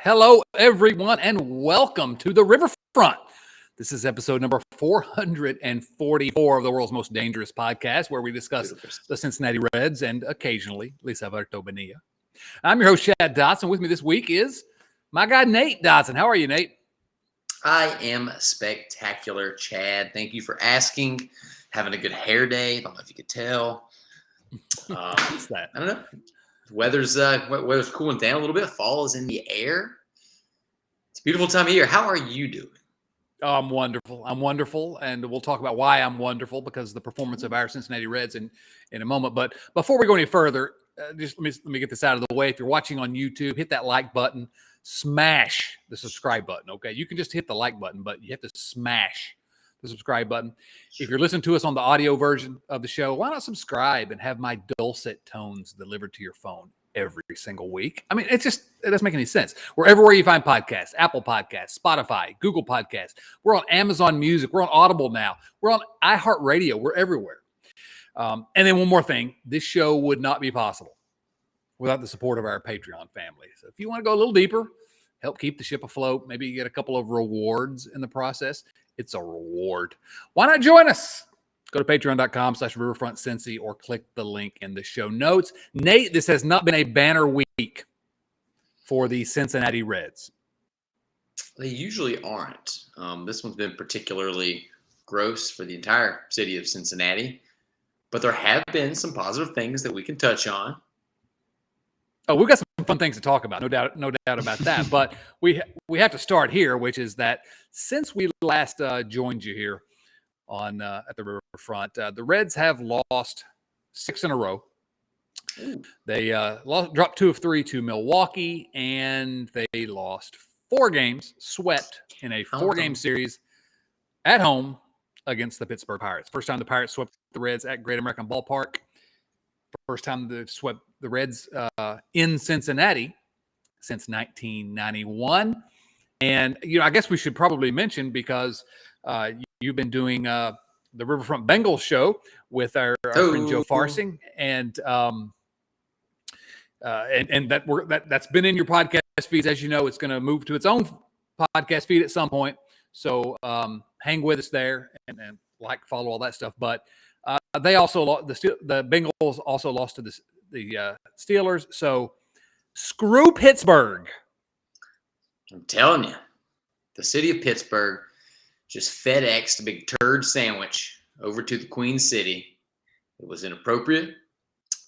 Hello, everyone, and welcome to the Riverfront. This is episode number 444 of the world's most dangerous podcast, where we discuss the Cincinnati Reds and occasionally Lisa Bonilla. I'm your host, Chad Dotson. With me this week is my guy, Nate Dotson. How are you, Nate? I am spectacular, Chad. Thank you for asking. Having a good hair day. I don't know if you could tell. What's that? I don't know. Weather's cooling down a little bit. Fall is in the air. It's a beautiful time of year. How are you doing? Oh, I'm wonderful. And we'll talk about why I'm wonderful because of the performance of our Cincinnati Reds in a moment. But before we go any further, just let me get this out of the way. If you're watching on YouTube, hit that like button, smash the subscribe button. Okay. You can just hit the like button, but you have to smash the subscribe button. If you're listening to us on the audio version of the show, why not subscribe and have my dulcet tones delivered to your phone every single week? I mean, it doesn't make any sense. We're everywhere you find podcasts: Apple Podcasts, Spotify, Google Podcasts. We're on Amazon Music. We're on Audible now. We're on iHeartRadio. We're everywhere. And then one more thing, this show would not be possible without the support of our Patreon family. So if you want to go a little deeper, help keep the ship afloat, maybe you get a couple of rewards in the process. It's a reward. Why not join us? Go to patreon.com/riverfrontcincy or click the link in the show notes. Nate, this has not been a banner week for the Cincinnati Reds. They usually aren't. This one's been particularly gross for the entire city of Cincinnati. But there have been some positive things that we can touch on. Oh, we've got some fun things to talk about, no doubt about that. But we have to start here, which is that since we last joined you here on at the Riverfront, the Reds have lost 6 in a row. Ooh. They dropped 2 of 3 to Milwaukee, and they lost 4 games, swept in a 4-game series at home against the Pittsburgh Pirates. First time the Pirates swept the Reds at Great American Ballpark. First time they swept the Reds in Cincinnati since 1991. And, I guess we should probably mention, because you've been doing the Riverfront Bengals show with our friend Joe Farsing, and that's been in your podcast feeds. As you know, it's going to move to its own podcast feed at some point. So hang with us there and follow all that stuff. But they also the Bengals also lost to the Steelers. So screw Pittsburgh. I'm telling you, the city of Pittsburgh just FedExed a big turd sandwich over to the Queen City. It was inappropriate.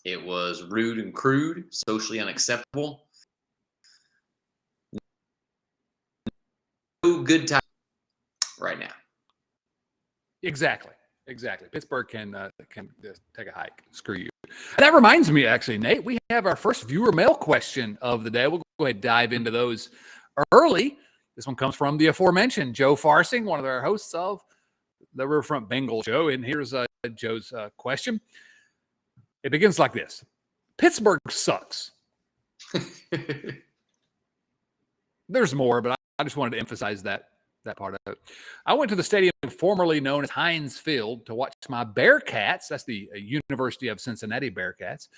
It was rude and crude, socially unacceptable. No good time right now. Exactly. Pittsburgh can just take a hike. Screw you. That reminds me, actually, Nate, we have our first viewer mail question of the day. We'll go ahead and dive into those early. This one comes from the aforementioned Joe Farsing, one of our hosts of the Riverfront Bengals show. And here's Joe's question. It begins like this: Pittsburgh sucks. There's more, but I just wanted to emphasize that part of it. I went to the stadium formerly known as Heinz Field to watch my Bearcats, that's the University of Cincinnati Bearcats,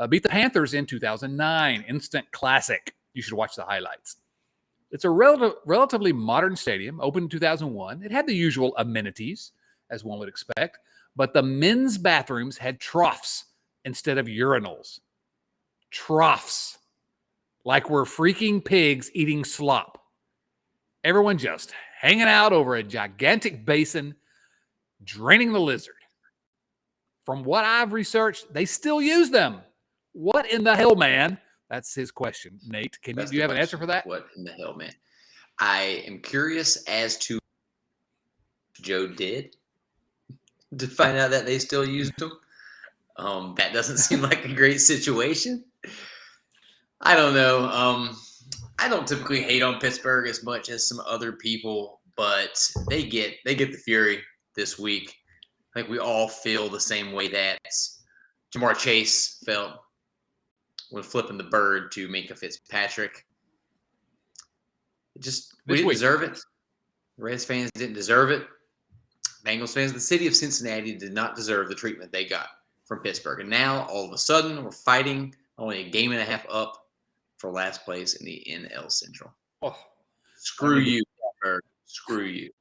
beat the Panthers in 2009. Instant classic. You should watch the highlights. It's a relatively modern stadium, opened in 2001. It had the usual amenities, as one would expect, but the men's bathrooms had troughs instead of urinals. Troughs. Like we're freaking pigs eating slop. Everyone just hanging out over a gigantic basin, draining the lizard. From what I've researched, they still use them. What in the hell, man? That's his question. Nate, do you have an answer for that? What in the hell, man? I am curious as to what Joe did to find out that they still use them. That doesn't seem like a great situation. I don't know. I don't typically hate on Pittsburgh as much as some other people, but they get the fury this week. I think we all feel the same way that Jamar Chase felt when flipping the bird to Minka Fitzpatrick. We didn't deserve it. Reds fans didn't deserve it. Bengals fans, the city of Cincinnati did not deserve the treatment they got from Pittsburgh. And now, all of a sudden, we're fighting only a game and a half up for last place in the NL Central. Oh, Screw you, Pittsburgh. Screw you.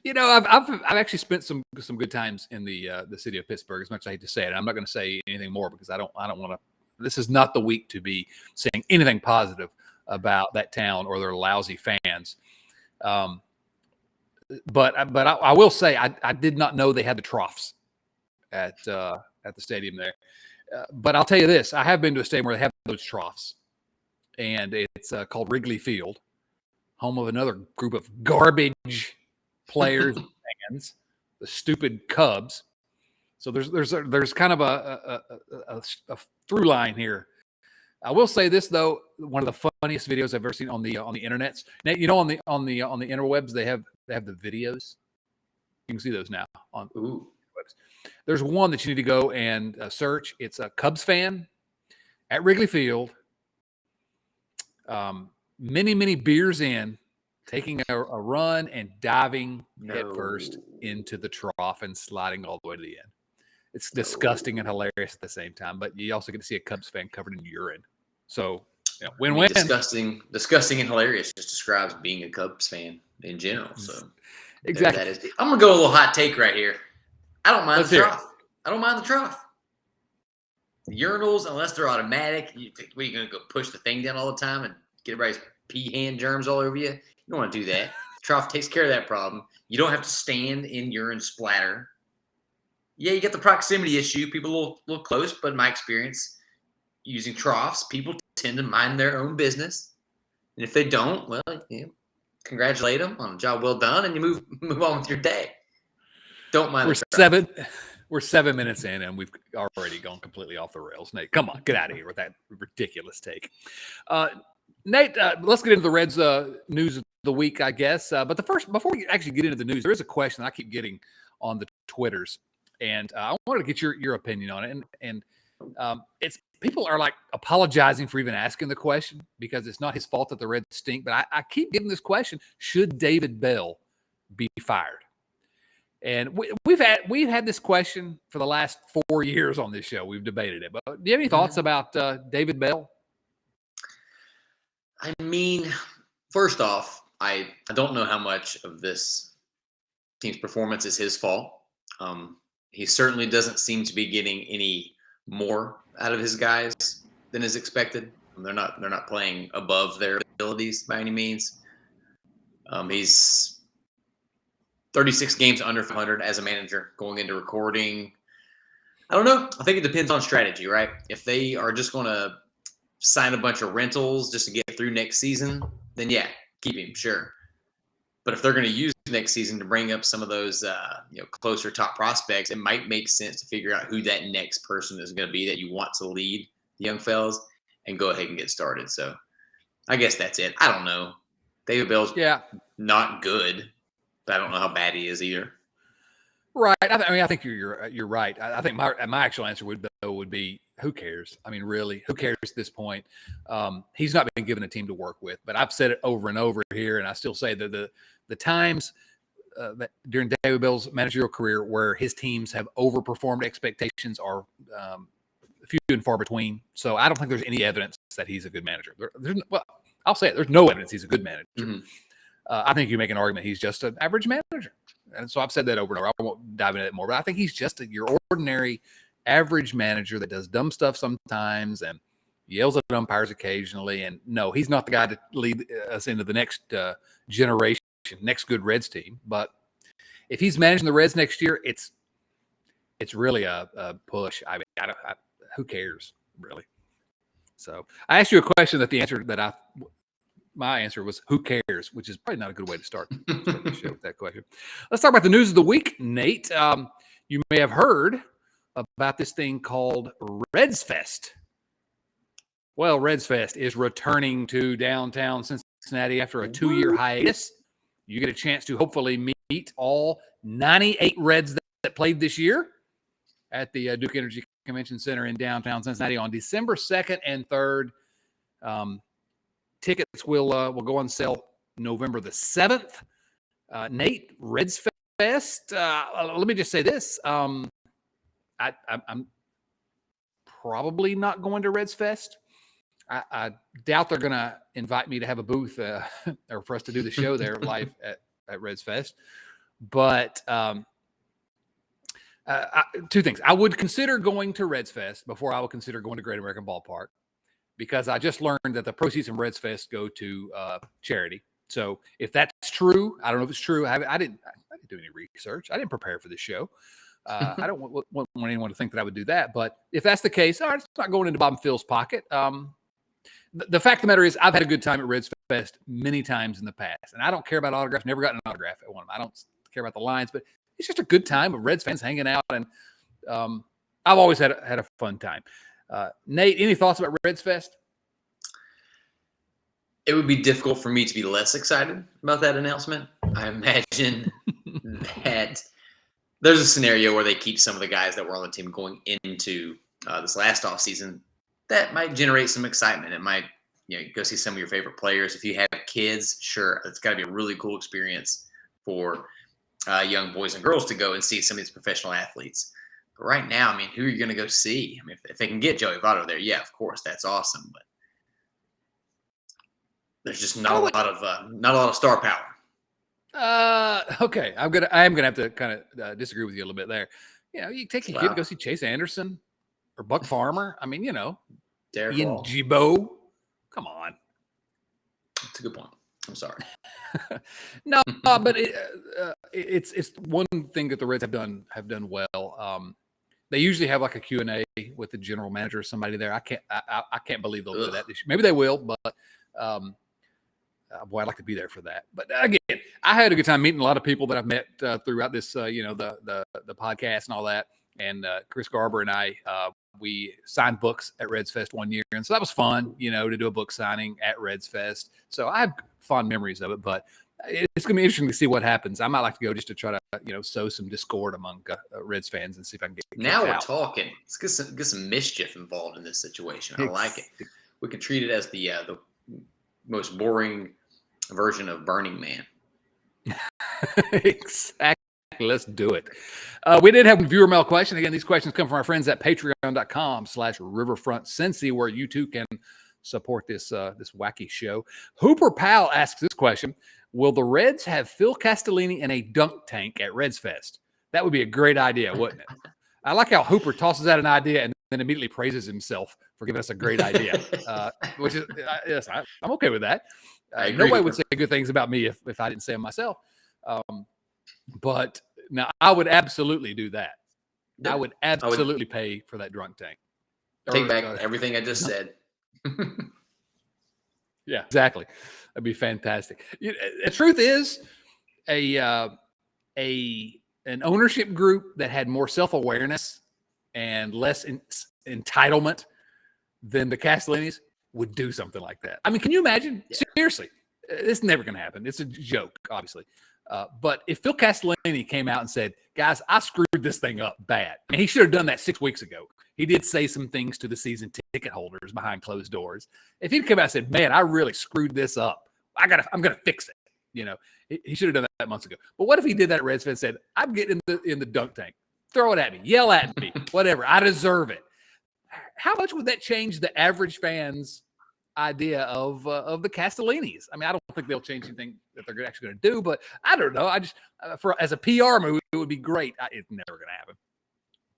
you know, I've actually spent some good times in the city of Pittsburgh. As much as I hate to say it, I'm not going to say anything more because I don't want to. This is not the week to be saying anything positive about that town or their lousy fans. But I will say I did not know they had the troughs at the stadium there. But I'll tell you this: I have been to a stadium where they have those troughs, and it's called Wrigley Field, home of another group of garbage players and fans, the stupid Cubs. So there's kind of a through line here. I will say this though, one of the funniest videos I've ever seen on the internets. Now, you know, on the interwebs they have the videos. You can see those now on. Ooh. There's one that you need to go and search. It's a Cubs fan at Wrigley Field, many beers in, taking a run and diving headfirst into the trough and sliding all the way to the end. It's disgusting and hilarious at the same time, but you also get to see a Cubs fan covered in urine. So, win-win. Disgusting and hilarious just describes being a Cubs fan in general. So, exactly. That is. I'm gonna go a little hot take right here. I don't mind Let's the trough. I don't mind the trough. The urinals, unless they're automatic, you are gonna go push the thing down all the time and get everybody's pee hand germs all over you? You don't want to do that. The trough takes care of that problem. You don't have to stand in urine splatter. Yeah, you get the proximity issue. People a little close, but in my experience, using troughs, people tend to mind their own business. And if they don't, well, congratulate them on a job well done, and you move on with your day. Don't mind. We're 7 minutes in, and we've already gone completely off the rails. Nate, come on, get out of here with that ridiculous take. Nate, let's get into the Reds news of the week, I guess. But before we actually get into the news, there is a question I keep getting on the Twitters, and I wanted to get your opinion on it. And it's people are like apologizing for even asking the question because it's not his fault that the Reds stink. But I keep getting this question: should David Bell be fired? And we've had this question for the last 4 years on this show. We've debated it. But do you have any thoughts about David Bell? I mean, first off, I don't know how much of this team's performance is his fault. He certainly doesn't seem to be getting any more out of his guys than is expected. They're not playing above their abilities by any means. He's 36 games under 500 as a manager going into recording. I don't know. I think it depends on strategy, right? If they are just going to sign a bunch of rentals just to get through next season, then yeah, keep him, sure. But if they're going to use next season to bring up some of those closer top prospects, it might make sense to figure out who that next person is going to be that you want to lead the young fellas and go ahead and get started. So I guess that's it. I don't know. David Bell's not good, but I don't know how bad he is either. Right. I think you're right. I think my actual answer would be who cares? I mean, really, who cares at this point? He's not been given a team to work with, but I've said it over and over here, and I still say that the times that during David Bell's managerial career where his teams have overperformed expectations are few and far between. So I don't think there's any evidence that he's a good manager. I'll say it. There's no evidence he's a good manager. Mm-hmm. I think you make an argument he's just an average manager. And so I've said that over and over. I won't dive into it more, but I think he's just your ordinary average manager that does dumb stuff sometimes and yells at umpires occasionally. And no, he's not the guy to lead us into the next generation, next good Reds team. But if he's managing the Reds next year, it's really a push. I mean, who cares, really? So I asked you a question my answer was who cares, which is probably not a good way to start the show with that question. Let's talk about the news of the week, Nate. You may have heard about this thing called RedsFest. Well, RedsFest is returning to downtown Cincinnati after a 2-year hiatus. You get a chance to hopefully meet all 98 Reds that played this year at the Duke Energy Convention Center in downtown Cincinnati on December 2nd and 3rd. Tickets will go on sale November the 7th. Nate, RedsFest. Let me just say this. I'm probably not going to RedsFest. I doubt they're going to invite me to have a booth or for us to do the show there live at RedsFest. But two things. I would consider going to RedsFest before I would consider going to Great American Ballpark, because I just learned that the proceeds from RedsFest go to charity. So if that's true, I don't know if it's true. I didn't do any research. I didn't prepare for this show. I don't want anyone to think that I would do that. But if that's the case, all right, it's not going into Bob and Phil's pocket. The fact of the matter is, I've had a good time at RedsFest many times in the past, and I don't care about autographs. Never got an autograph at one of them. I don't care about the lines, but it's just a good time of Reds fans hanging out, and I've always had a fun time. Nate, any thoughts about RedsFest? It would be difficult for me to be less excited about that announcement. I imagine that there's a scenario where they keep some of the guys that were on the team going into this last offseason. That might generate some excitement. It might, go see some of your favorite players. If you have kids, sure, it's got to be a really cool experience for young boys and girls to go and see some of these professional athletes. But right now, I mean, who are you going to go see? I mean, if they can get Joey Votto there, yeah, of course, that's awesome. But there's just not a lot of star power. Okay, I am gonna have to kind of disagree with you a little bit there. You take your kid to go see Chase Anderson or Buck Farmer. I mean, Derek Ian Wall. Gibo. Come on. That's a good point. I'm sorry. No, but it's one thing that the Reds have done well. They usually have like a Q&A with the general manager or somebody there. I can't believe they'll do that this year. Maybe they will, but boy, I'd like to be there for that. But again, I had a good time meeting a lot of people that I've met throughout this, the podcast and all that. And Chris Garber and I, we signed books at RedsFest one year, and so that was fun, to do a book signing at RedsFest. So I have fond memories of it, but it's going to be interesting to see what happens. I might like to go just to try to, sow some discord among Reds fans and see if I can get now we're out. talking. Let's get some mischief involved in this situation. I like it. We can treat it as the most boring version of Burning Man. Exactly. Let's do it. We did have a viewer mail question. Again, these questions come from our friends at patreon.com/riverfrontcincy, where you too can support this wacky show. Hooper Powell asks this question: will the Reds have Phil Castellini in a dunk tank at RedsFest? That would be a great idea, wouldn't it? I like how Hooper tosses out an idea and then immediately praises himself for giving us a great idea, which is, yes, I'm okay with that. Nobody would say good things about me if I didn't say them myself. But now I would absolutely do that. Yeah, I would absolutely pay for that drunk tank. Take back everything I just said. Yeah, exactly. That'd be fantastic. The truth is, an ownership group that had more self-awareness and less entitlement than the Castellinis would do something like that. I mean, can you imagine? Yeah. Seriously, it's never going to happen. It's a joke, obviously. But if Phil Castellini came out and said, guys, I screwed this thing up bad, and he should have done that 6 weeks ago. He did say some things to the season ticket holders behind closed doors. If he'd come out and said, man, I really screwed this up, I'm going to fix it. He should have done that months ago. But what if he did that at Reds and said, I'm getting in the dunk tank. Throw it at me. Yell at me. Whatever. I deserve it. How much would that change the average fan's idea of the Castellinis? I mean, I don't think they'll change anything that they're actually going to do, but I don't know. I just, as a PR move, it would be great. It's never going to happen.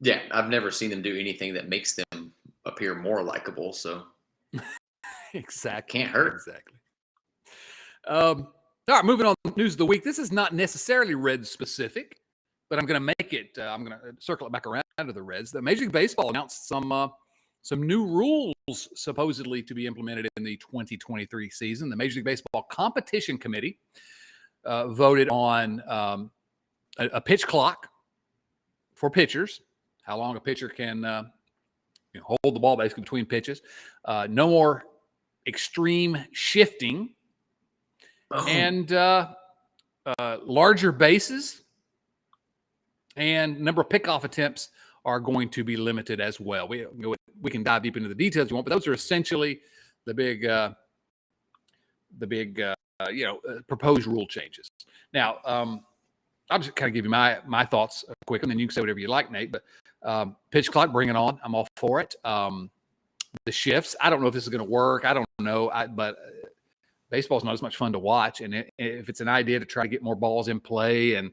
Yeah, I've never seen them do anything that makes them appear more likable. So, exactly, can't hurt. Exactly. All right, moving on to news of the week. This is not necessarily Reds specific, but I'm going to make it. I'm going to circle it back around to the Reds. The Major League Baseball announced some new rules supposedly to be implemented in the 2023 season. The Major League Baseball Competition Committee voted on a pitch clock for pitchers, how long a pitcher can hold the ball basically between pitches. No more extreme shifting, and larger bases and number of pickoff attempts are going to be limited as well. We can dive deep into the details if you want, but those are essentially the big proposed rule changes. Now, I'll just kind of give you my thoughts quick, and then you can say whatever you like, Nate. But pitch clock, bring it on. I'm all for it. the shifts. I don't know if this is going to work. I don't know. But baseball's not as much fun to watch. And if it's an idea to try to get more balls in play, and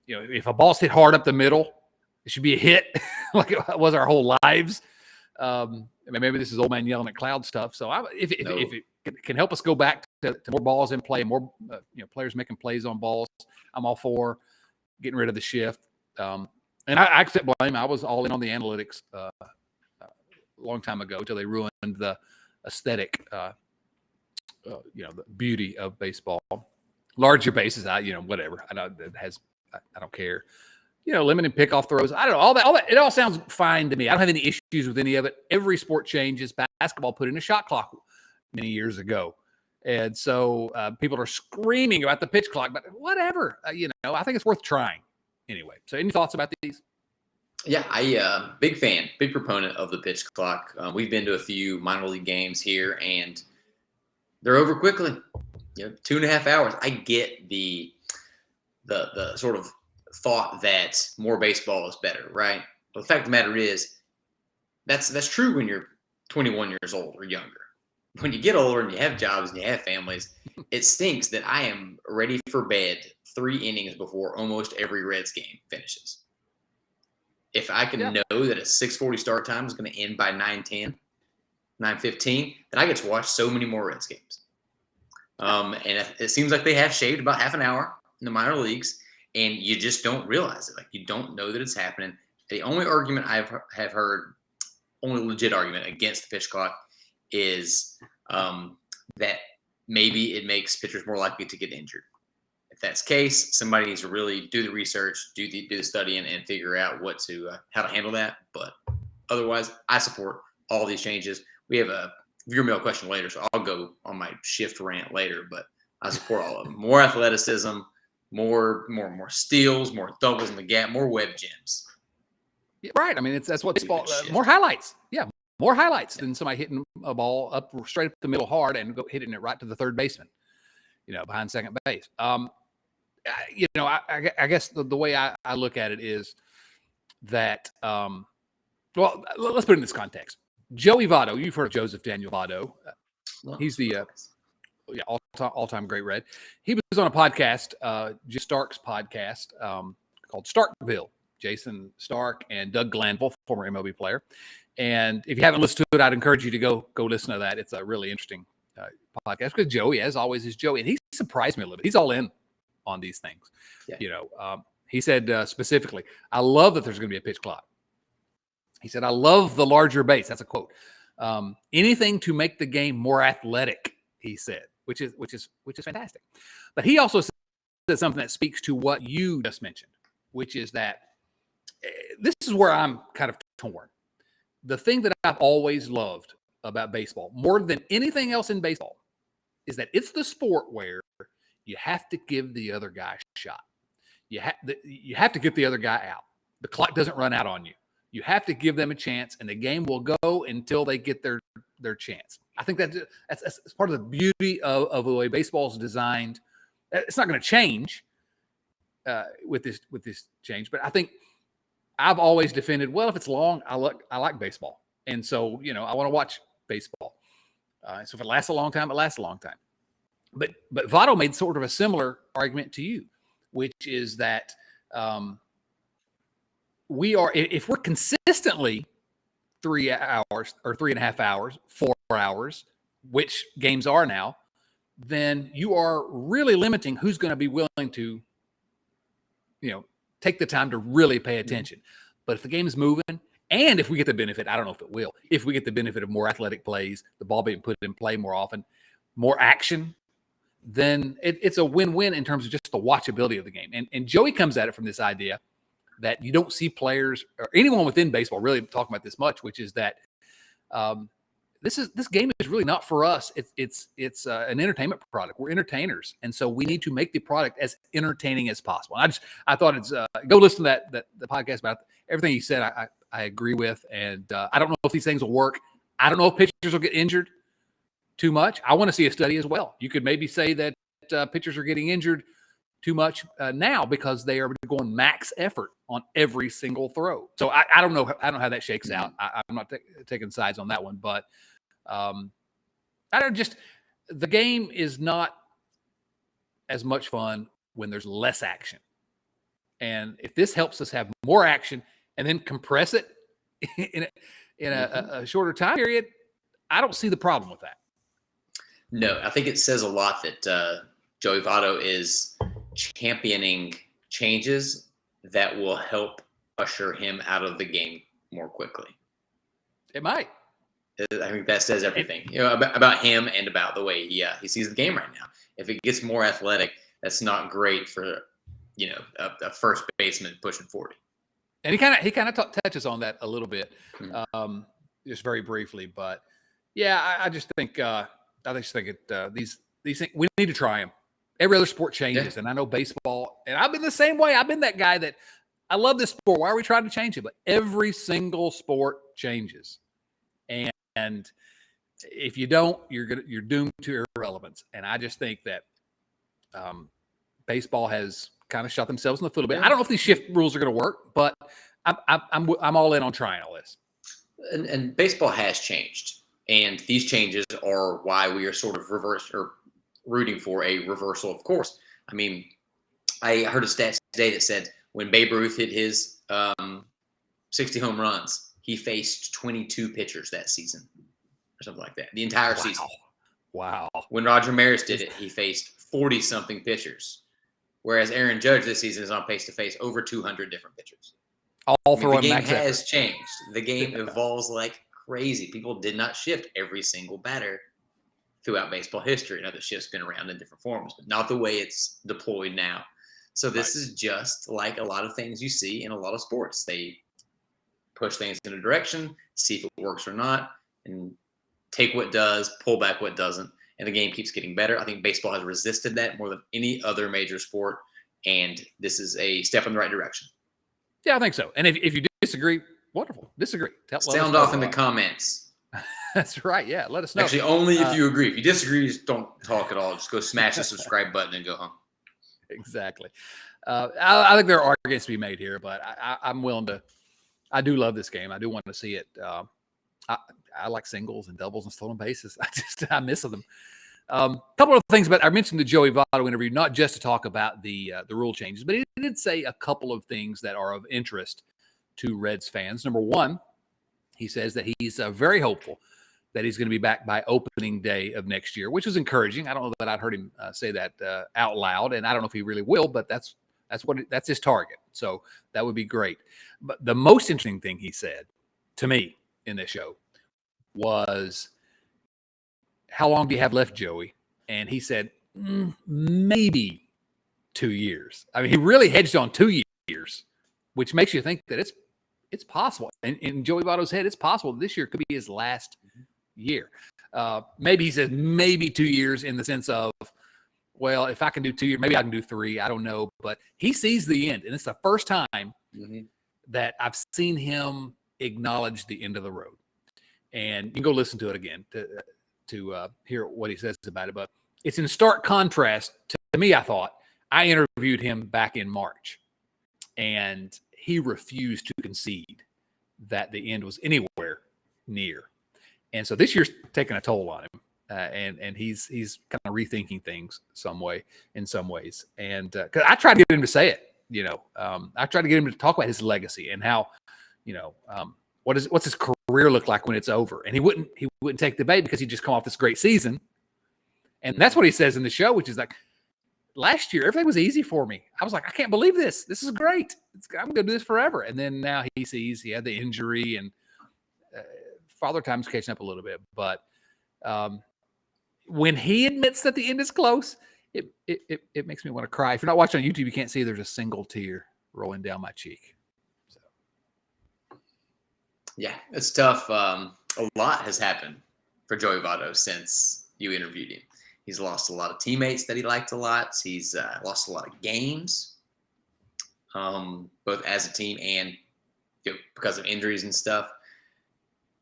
if a ball's hit hard up the middle, it should be a hit, like it was our whole lives. Maybe this is old man yelling at cloud stuff. So if it can help us go back to more balls in play, more players making plays on balls, I'm all for getting rid of the shift. And I accept blame. I was all in on the analytics a long time ago until they ruined the aesthetic, the beauty of baseball. Larger bases, whatever. I know that has. I don't care. Limiting pickoff throws. I don't know. All that. It all sounds fine to me. I don't have any issues with any of it. Every sport changes. Basketball put in a shot clock many years ago. And so people are screaming about the pitch clock, but whatever. I think it's worth trying anyway. So any thoughts about these? Yeah, I big fan, big proponent of the pitch clock. We've been to a few minor league games here, and they're over quickly. 2.5 hours. I get the sort of thought that more baseball is better, right? But the fact of the matter is, that's true when you're 21 years old or younger. When you get older and you have jobs and you have families, it stinks that I am ready for bed 3 innings before almost every Reds game finishes. If I can know that a 6:40 start time is going to end by 9:10, 9:15, then I get to watch so many more Reds games. And it seems like they have shaved about half an hour in the minor leagues, and you just don't realize it. Like, you don't know that it's happening. The only argument I have heard, only legit argument against the pitch clock, is that maybe it makes pitchers more likely to get injured. If that's the case, somebody needs to really do the research, do the studying, and figure out how to handle that. But otherwise, I support all these changes. We have a viewer mail question later, so I'll go on my shift rant later. But I support all of them. More athleticism, more steals, more doubles in the gap, more web gems. Yeah, right. I mean, that's what baseball. More highlights. Yeah, more highlights than somebody hitting a ball up straight up the middle hard and hitting it right to the third baseman, behind second base. I guess the way I look at it is that, well, let's put it in this context. Joey Votto, you've heard of Joseph Daniel Votto. He's the all-time great Red. He was on a podcast, Jim Stark's podcast, called Starkville. Jason Stark and Doug Glanville, former MLB player. And if you haven't listened to it, I'd encourage you to go listen to that. It's a really interesting podcast because Joey, as always, is Joey. And he surprised me a little bit. He's all in on these things. Yeah. He said specifically, I love that there's going to be a pitch clock. He said, I love the larger base. That's a quote. Anything to make the game more athletic, he said, which is fantastic. But he also said something that speaks to what you just mentioned, which is that this is where I'm kind of torn. The thing that I've always loved about baseball, more than anything else in baseball, is that it's the sport where you have to give the other guy a shot. You have to get the other guy out. The clock doesn't run out on you. You have to give them a chance, and the game will go until they get their chance. I think that's part of the beauty of the way baseball is designed. It's not going to change with this change, but I think I've always defended, well, if it's long, I like baseball. And so, I want to watch baseball. So if it lasts a long time, it lasts a long time. But Votto made sort of a similar argument to you, which is that if we're consistently 3 hours or 3.5 hours, 4 hours, which games are now, then you are really limiting who's going to be willing to, take the time to really pay attention. But if the game is moving, and if we get the benefit, I don't know if it will, if we get the benefit of more athletic plays, the ball being put in play more often, more action, then it's a win-win in terms of just the watchability of the game. And Joey comes at it from this idea that you don't see players or anyone within baseball really talking about this much, which is that this game is really not for us. It's an entertainment product. We're entertainers, and so we need to make the product as entertaining as possible. I thought it's go listen to the podcast about everything he said. I agree with, and I don't know if these things will work. I don't know if pitchers will get injured too much. I want to see a study as well. You could maybe say that pitchers are getting injured too much now because they are going max effort on every single throw. So I don't know. I don't know how that shakes out. I'm not taking sides on that one, but I don't the game is not as much fun when there's less action. And if this helps us have more action and then compress it in a shorter time period, I don't see the problem with that. No, I think it says a lot that Joey Votto is championing changes that will help usher him out of the game more quickly. It might. I think that says everything, about him and about the way he sees the game right now. If it gets more athletic, that's not great for a first baseman pushing 40. And he kind of touches on that a little bit, just very briefly. But yeah, I just think these things we need to try them. Every other sport changes, and I know baseball, and I've been the same way. I've been that guy that I love this sport. Why are we trying to change it? But every single sport changes, and if you don't, you're doomed to irrelevance. And I just think that baseball has kind of shot themselves in the foot a bit. I don't know if these shift rules are going to work, but I'm all in on trying all this. And baseball has changed, and these changes are why we are sort of rooting for a reversal of course. I mean, I heard a stat today that said when Babe Ruth hit his 60 home runs, he faced 22 pitchers that season or something like that. The entire season. Wow. When Roger Maris did it, he faced 40-something pitchers, whereas Aaron Judge this season is on pace to face over 200 different pitchers. The game has changed. The game evolves like crazy. People did not shift every single batter throughout baseball history. The shift's been around in different forms, but not the way it's deployed now. So this is just like a lot of things you see in a lot of sports. They push things in a direction, see if it works or not, and take what does, pull back what doesn't, and the game keeps getting better. I think baseball has resisted that more than any other major sport, and this is a step in the right direction. Yeah, I think so. And if you disagree, wonderful. Disagree. Sound off in the comments. That's right. Yeah, let us know. Actually, only if you agree. If you disagree, just don't talk at all. Just go smash the subscribe button and go home. Exactly. I think there are arguments to be made here, but I'm willing to. I do love this game. I do want to see it. I like singles and doubles and stolen bases. I miss them. A couple of things, but I mentioned the Joey Votto interview, not just to talk about the rule changes, but he did say a couple of things that are of interest to Reds fans. Number one, he says that he's very hopeful that he's going to be back by opening day of next year, which is encouraging. I don't know that I'd heard him say that out loud, and I don't know if he really will, but that's his target. So that would be great. But the most interesting thing he said to me in this show was, how long do you have left, Joey? And he said, maybe 2 years. I mean, he really hedged on 2 years, which makes you think that it's possible. And in Joey Votto's head, it's possible this year could be his last year. Maybe he says maybe 2 years in the sense of, well, if I can do 2 years, maybe I can do 3. I don't know. But he sees the end. And it's the first time that I've seen him acknowledge the end of the road. And you can go listen to it again to hear what he says about it. But it's in stark contrast to me. I interviewed him back in March, and he refused to concede that the end was anywhere near. And so this year's taking a toll on him, and he's kind of rethinking things in some ways. And because I tried to get him to say it, I tried to get him to talk about his legacy and how, what's his career look like when it's over. And he wouldn't take the bait because he just come off this great season. And that's what he says in the show, which is like, last year, everything was easy for me. I was like, I can't believe this. This is great. I'm going to do this forever. And then now he sees he had the injury, and Father Time's catching up a little bit. But when he admits that the end is close, it makes me want to cry. If you're not watching on YouTube, you can't see there's a single tear rolling down my cheek. So. Yeah, it's tough. A lot has happened for Joey Votto since you interviewed him. He's lost a lot of teammates that he liked a lot. He's lost a lot of games, both as a team and because of injuries and stuff.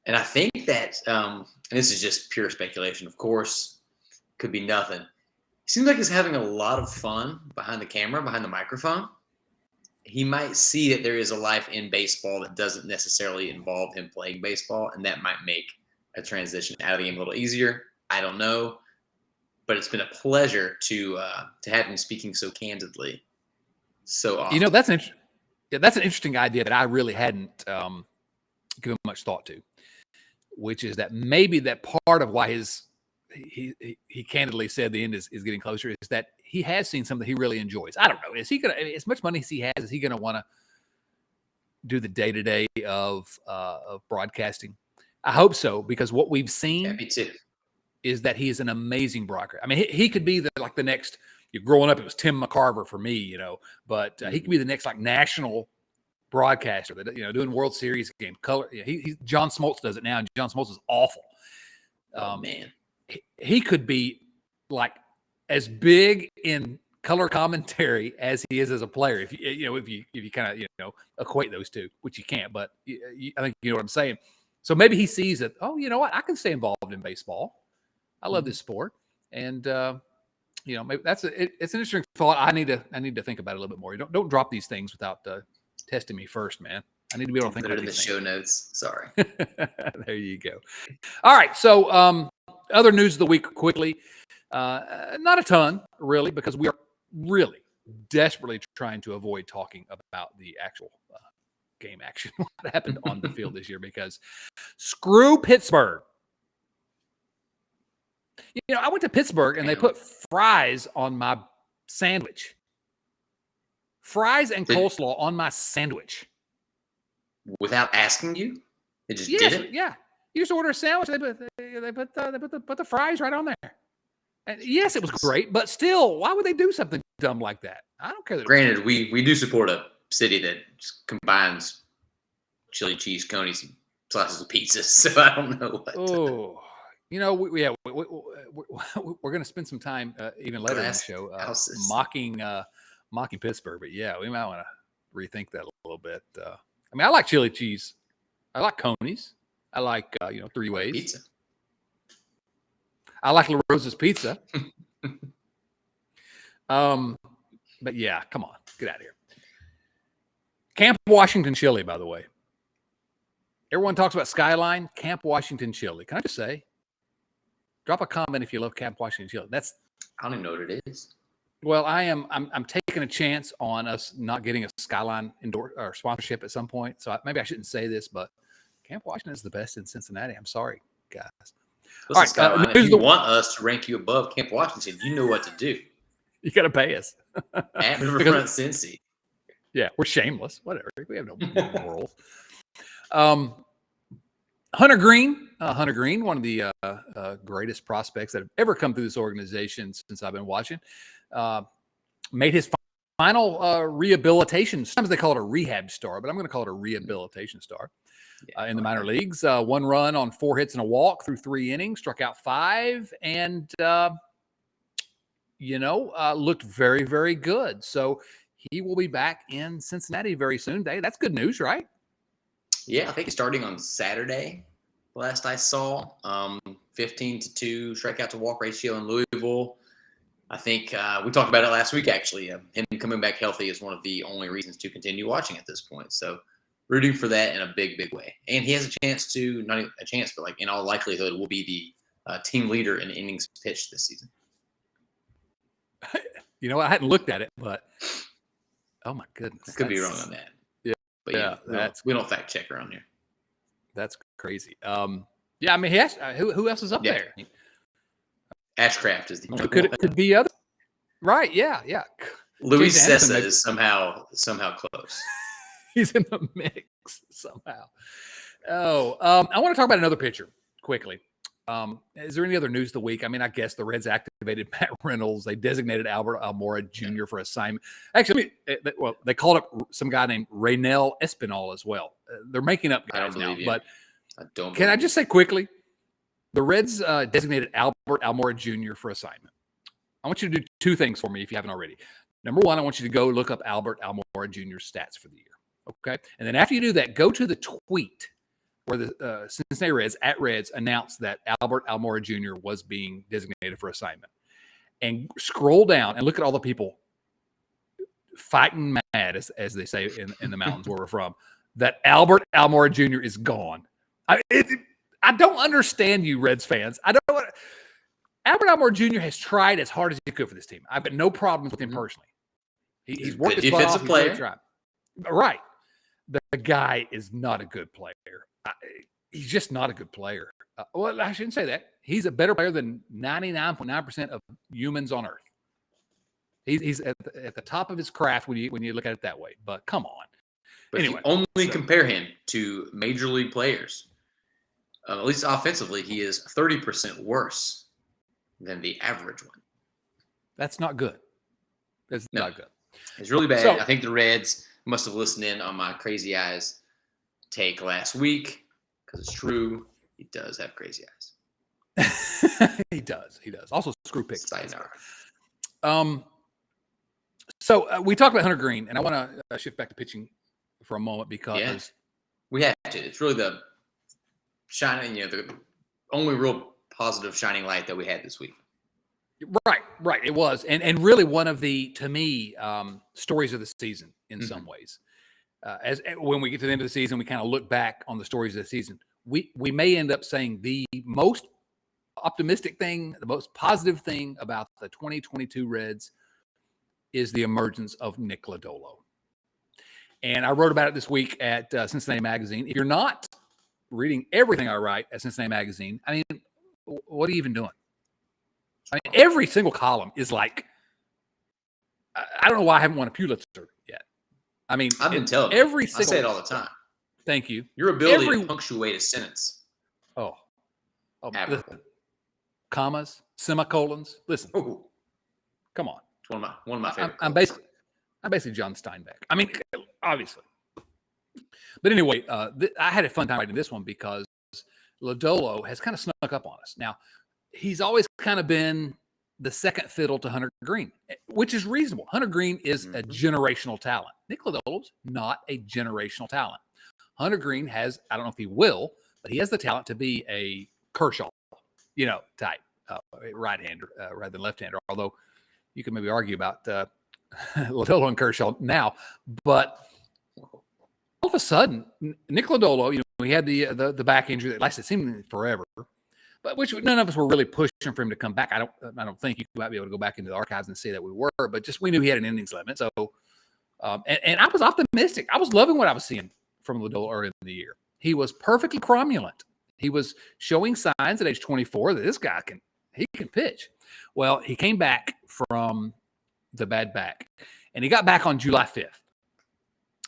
And I think that, and this is just pure speculation, of course, could be nothing. seems like he's having a lot of fun behind the camera, behind the microphone. He might see that there is a life in baseball that doesn't necessarily involve him playing baseball, and that might make a transition out of the game a little easier. I don't know, but it's been a pleasure to have him speaking so candidly so often. You know, that's an interesting idea that I really hadn't given much thought to, which is that maybe that part of why he candidly said the end is getting closer is that he has seen something he really enjoys. I don't know. Is he going to, as much money as he has, is he going to want to do the day-to-day of broadcasting? I hope so, because what we've seen is that he is an amazing broadcaster. I mean, he could be the next, growing up, it was Tim McCarver for me, but he could be the next national broadcaster that, doing World Series game color. John Smoltz does it now, and John Smoltz is awful. Man. He could be as big in color commentary as he is as a player. If you kind of, equate those two, which you can't, but I think you know what I'm saying. So maybe he sees that, oh, you know what? I can stay involved in baseball. I love this sport. And, maybe it's an interesting thought. I need to think about it a little bit more. Don't drop these things without testing me first, man. I need to be able to think about it in the show notes. Sorry. There you go. All right. So other news of the week quickly. Not a ton, really, because we are really desperately trying to avoid talking about the actual game action, what happened on the field this year, because screw Pittsburgh. I went to Pittsburgh and they put fries on my sandwich. Fries and coleslaw on my sandwich. Without asking you? They just did it? Yeah. You just order a sandwich. They put the fries right on there. And yes, it was great, but still, why would they do something dumb like that? I don't care. Granted, we do support a city that just combines chili cheese, conies, and slices of pizza, so I don't know what. Oh, we're going to spend some time even later in the show mocking Pittsburgh, but yeah, we might want to rethink that a little bit. I like chili cheese. I like conies. I like, three ways. Pizza. I like La Rosa's pizza. But yeah, come on, get out of here. Camp Washington chili, by the way. Everyone talks about Skyline. Camp Washington chili. Can I just say, drop a comment if you love Camp Washington chili. I don't even know what it is. Well, I'm taking a chance on us not getting a Skyline indoor or sponsorship at some point. So maybe I shouldn't say this, but Camp Washington is the best in Cincinnati. I'm sorry, guys. Listen, all right, Skyline, if you want us to rank you above Camp Washington, you know what to do. You got to pay us. At Riverfront Cincy. Yeah, we're shameless. Whatever. We have no morals. Hunter Green, one of the greatest prospects that have ever come through this organization since I've been watching, made his final rehabilitation. Sometimes they call it a rehab star, but I'm going to call it a rehabilitation star in the minor leagues. 1 run on 4 hits and a walk through 3 innings, struck out 5, and looked very, very good. So he will be back in Cincinnati very soon. That's good news, right? Yeah, I think he's starting on Saturday. Last I saw, 15-2 strikeout to walk ratio in Louisville. I think we talked about it last week, actually. Him coming back healthy is one of the only reasons to continue watching at this point. So rooting for that in a big, big way. And he has a chance to, not even a chance, but in all likelihood, will be the team leader in innings pitched this season. I hadn't looked at it, but oh my goodness. I could be wrong on that. Yeah. But we don't fact check around here. That's crazy. He has, who else is up there? Ashcraft is the could be other. Right. Yeah. Luis Sessa is somehow close. He's in the mix somehow. Oh, I want to talk about another pitcher quickly. Is there any other news of the week? I guess the Reds activated Matt Reynolds. They designated Albert Almora Jr. for assignment. Actually, they called up some guy named Raynel Espinal as well. They're making up guys now. But can I just say quickly, the Reds designated Albert Almora Jr. for assignment. I want you to do 2 things for me if you haven't already. Number 1, I want you to go look up Albert Almora Jr.'s stats for the year. Okay? And then after you do that, go to the tweet where the Cincinnati Reds, @Reds, announced that Albert Almora Jr. was being designated for assignment. and scroll down and look at all the people fighting mad, as they say in the mountains where we're from, that Albert Almora Jr. is gone. I don't understand you Reds fans. Albert Almora Jr. has tried as hard as he could for this team. I've got no problems with him personally. He's worked his butt off. He's really tried. Right. The guy is not a good player. He's just not a good player. Well, I shouldn't say that. He's a better player than 99.9% of humans on Earth. He's at the top of his craft when you look at it that way. But come on. But anyway, if you only compare him to major league players, at least offensively, he is 30% worse than the average one. That's not good. That's not good. It's really bad. I think the Reds must have listened in on my crazy eyes take last week, because it's true. He does have crazy eyes. He does. Also, screw picks. So we talked about Hunter Green, and I want to shift back to pitching for a moment because we have to. It's really the shining, the only real positive shining light that we had this week. Right. It was, and really one of the, to me, stories of the season in some ways. As when we get to the end of the season, we kind of look back on the stories of the season. We may end up saying the most optimistic thing, the most positive thing about the 2022 Reds is the emergence of Nick Lodolo. And I wrote about it this week at Cincinnati Magazine. If you're not reading everything I write at Cincinnati Magazine, I mean, what are you even doing? I mean, every single column is like, I don't know why I haven't won a Pulitzer yet. I mean, I've been telling you. I say it all the time. Thank you. Your ability to punctuate a sentence. Listen, commas, semicolons. Listen, come on. It's one of my favorite. I'm basically John Steinbeck. I mean, obviously. But anyway, I had a fun time writing this one because Lodolo has kind of snuck up on us. Now, he's always kind of been the second fiddle to Hunter Green, which is reasonable. Hunter Green is a generational talent. Nick Lodolo's not a generational talent. Hunter Green has, I don't know if he will, but he has the talent to be a Kershaw, type right-hander rather than left-hander, although you can maybe argue about Lodolo and Kershaw now. But all of a sudden, Nick Lodolo, he had the back injury that lasted seemingly forever, but which none of us were really pushing for him to come back. I don't think you might be able to go back into the archives and say that we were, but just we knew he had an innings limit. So, and I was optimistic. I was loving what I was seeing from Lodolo early in the year. He was perfectly cromulent. He was showing signs at age 24 that this guy can pitch. Well, he came back from the bad back, and he got back on July 5th.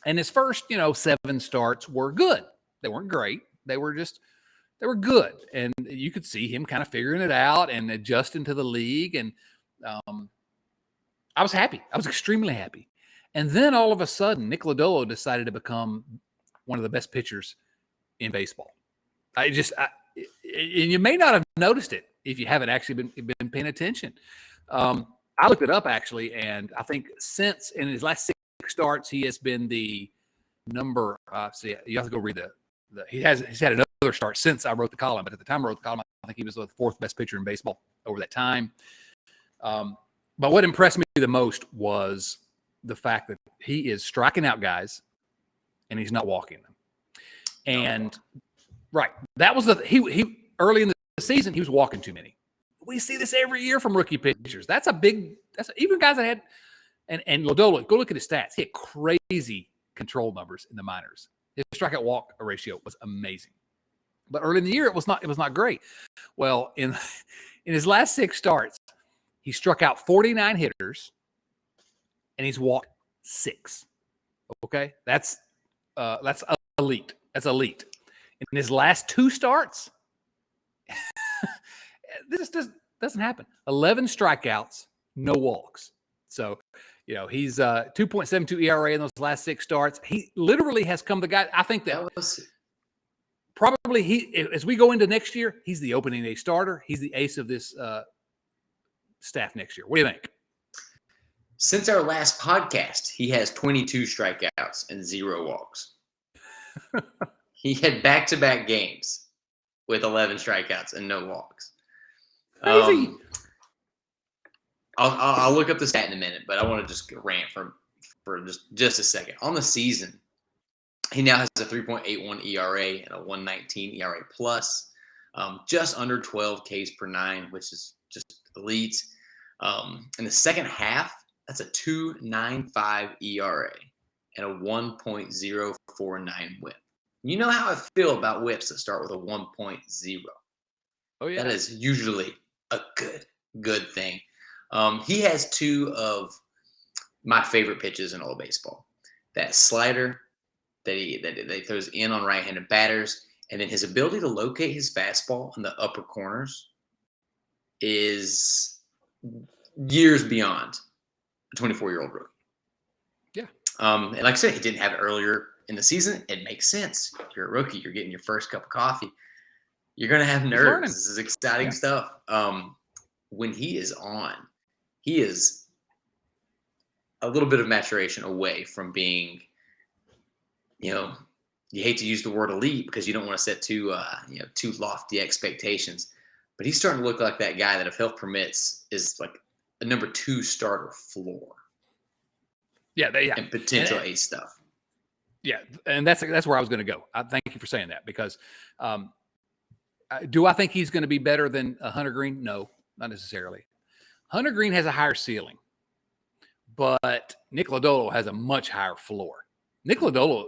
And his first, 7 starts were good. They weren't great. They were good. And you could see him kind of figuring it out and adjusting to the league. And I was happy. I was extremely happy. And then all of a sudden, Nick Lodolo decided to become one of the best pitchers in baseball. And you may not have noticed it if you haven't actually been paying attention. I looked it up actually, and I think since in his last 6 starts, he has been the number. You have to go read he's had another start since I wrote the column, but at the time I wrote the column, I think he was the 4th best pitcher in baseball over that time. But what impressed me the most was the fact that he is striking out guys, and he's not walking them. And that was he early in the season, he was walking too many. We see this every year from rookie pitchers. That's even guys that had, and Lodolo, go look at his stats. He had crazy control numbers in the minors. His strikeout walk ratio was amazing. But early in the year, it was not great. Well, in his last 6 starts, he struck out 49 hitters, and he's walked 6. Okay, that's elite. That's elite. In his last 2 starts, this doesn't happen. 11 strikeouts, no walks. So, he's 2.72 ERA in those last 6 starts. He literally has come the guy. I think that probably as we go into next year, he's the opening day starter. He's the ace of this staff next year. What do you think? Since our last podcast, he has 22 strikeouts and 0 walks. He had back-to-back games with 11 strikeouts and no walks. Crazy. I'll look up the stat in a minute, but I want to just rant for just a second. On the season, he now has a 3.81 ERA and a 1.19 ERA plus, just under 12 Ks per nine, which is just elite. In the second half, that's a 2.95 ERA and a 1.049 WHIP. You know how I feel about WHIPs that start with a 1.0. Oh yeah, That is usually a good thing. He has two of my favorite pitches in all of baseball. That slider that he throws in on right-handed batters, and then his ability to locate his fastball in the upper corners is years beyond a 24-year-old rookie. Yeah. And like I said, he didn't have it earlier in the season. It makes sense. You're a rookie. You're getting your first cup of coffee. You're going to have nerves. This is exciting stuff. When he is on, he is a little bit of maturation away from being, you hate to use the word elite because you don't want to set too lofty expectations. But he's starting to look like that guy that, if health permits, is like a number 2 starter floor. Yeah. And potential ace stuff. Yeah, and that's where I was going to go. I thank you for saying that, because do I think he's going to be better than Hunter Green? No, not necessarily. Hunter Green has a higher ceiling, but Nick Lodolo has a much higher floor. Nick Lodolo,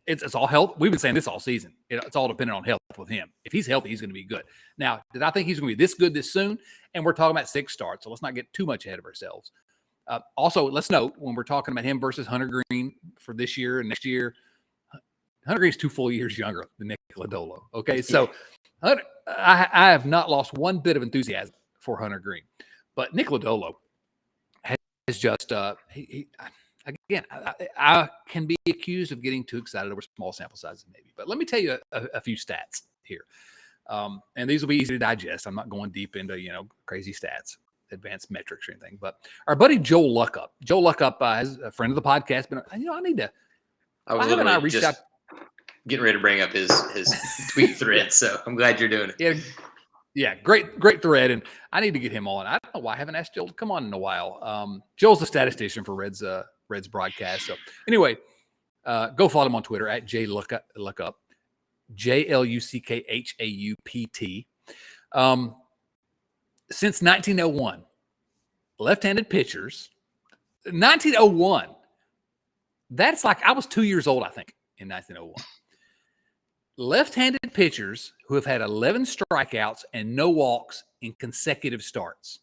it's all health. We've been saying this all season. It's all dependent on health with him. If he's healthy, he's going to be good. Now, did I think he's going to be this good this soon? And we're talking about 6 starts, so let's not get too much ahead of ourselves. Also, let's note, when we're talking about him versus Hunter Green for this year and next year, Hunter Green's 2 full years younger than Nick Lodolo. Okay, so I have not lost one bit of enthusiasm for Hunter Green, but Nick Lodolo has just again, I can be accused of getting too excited over small sample sizes, maybe. But let me tell you a few stats here, and these will be easy to digest. I'm not going deep into crazy stats, advanced metrics or anything. But our buddy Joel Luckup is a friend of the podcast. But I need to. I was literally just getting ready to bring up his tweet thread, so I'm glad you're doing it. Yeah, great thread, and I need to get him on. I don't know why I haven't asked Joel to come on in a while. Joel's a statistician for Reds broadcast. So anyway, go follow him on Twitter at JLuckup, JLuckhaupt. Since 1901, left-handed pitchers. 1901. That's like I was 2 years old, I think, in 1901. Left-handed pitchers who have had 11 strikeouts and no walks in consecutive starts.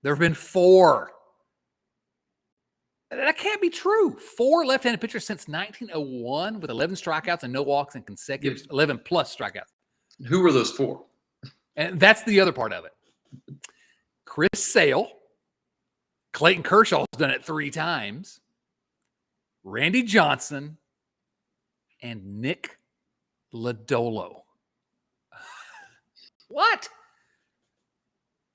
There have been 4. That can't be true. 4 left-handed pitchers since 1901 with 11 strikeouts and no walks in consecutive 11 plus strikeouts. Who were those 4? And that's the other part of it. Chris Sale, Clayton Kershaw's done it 3 times, Randy Johnson, and Nick Lodolo. What?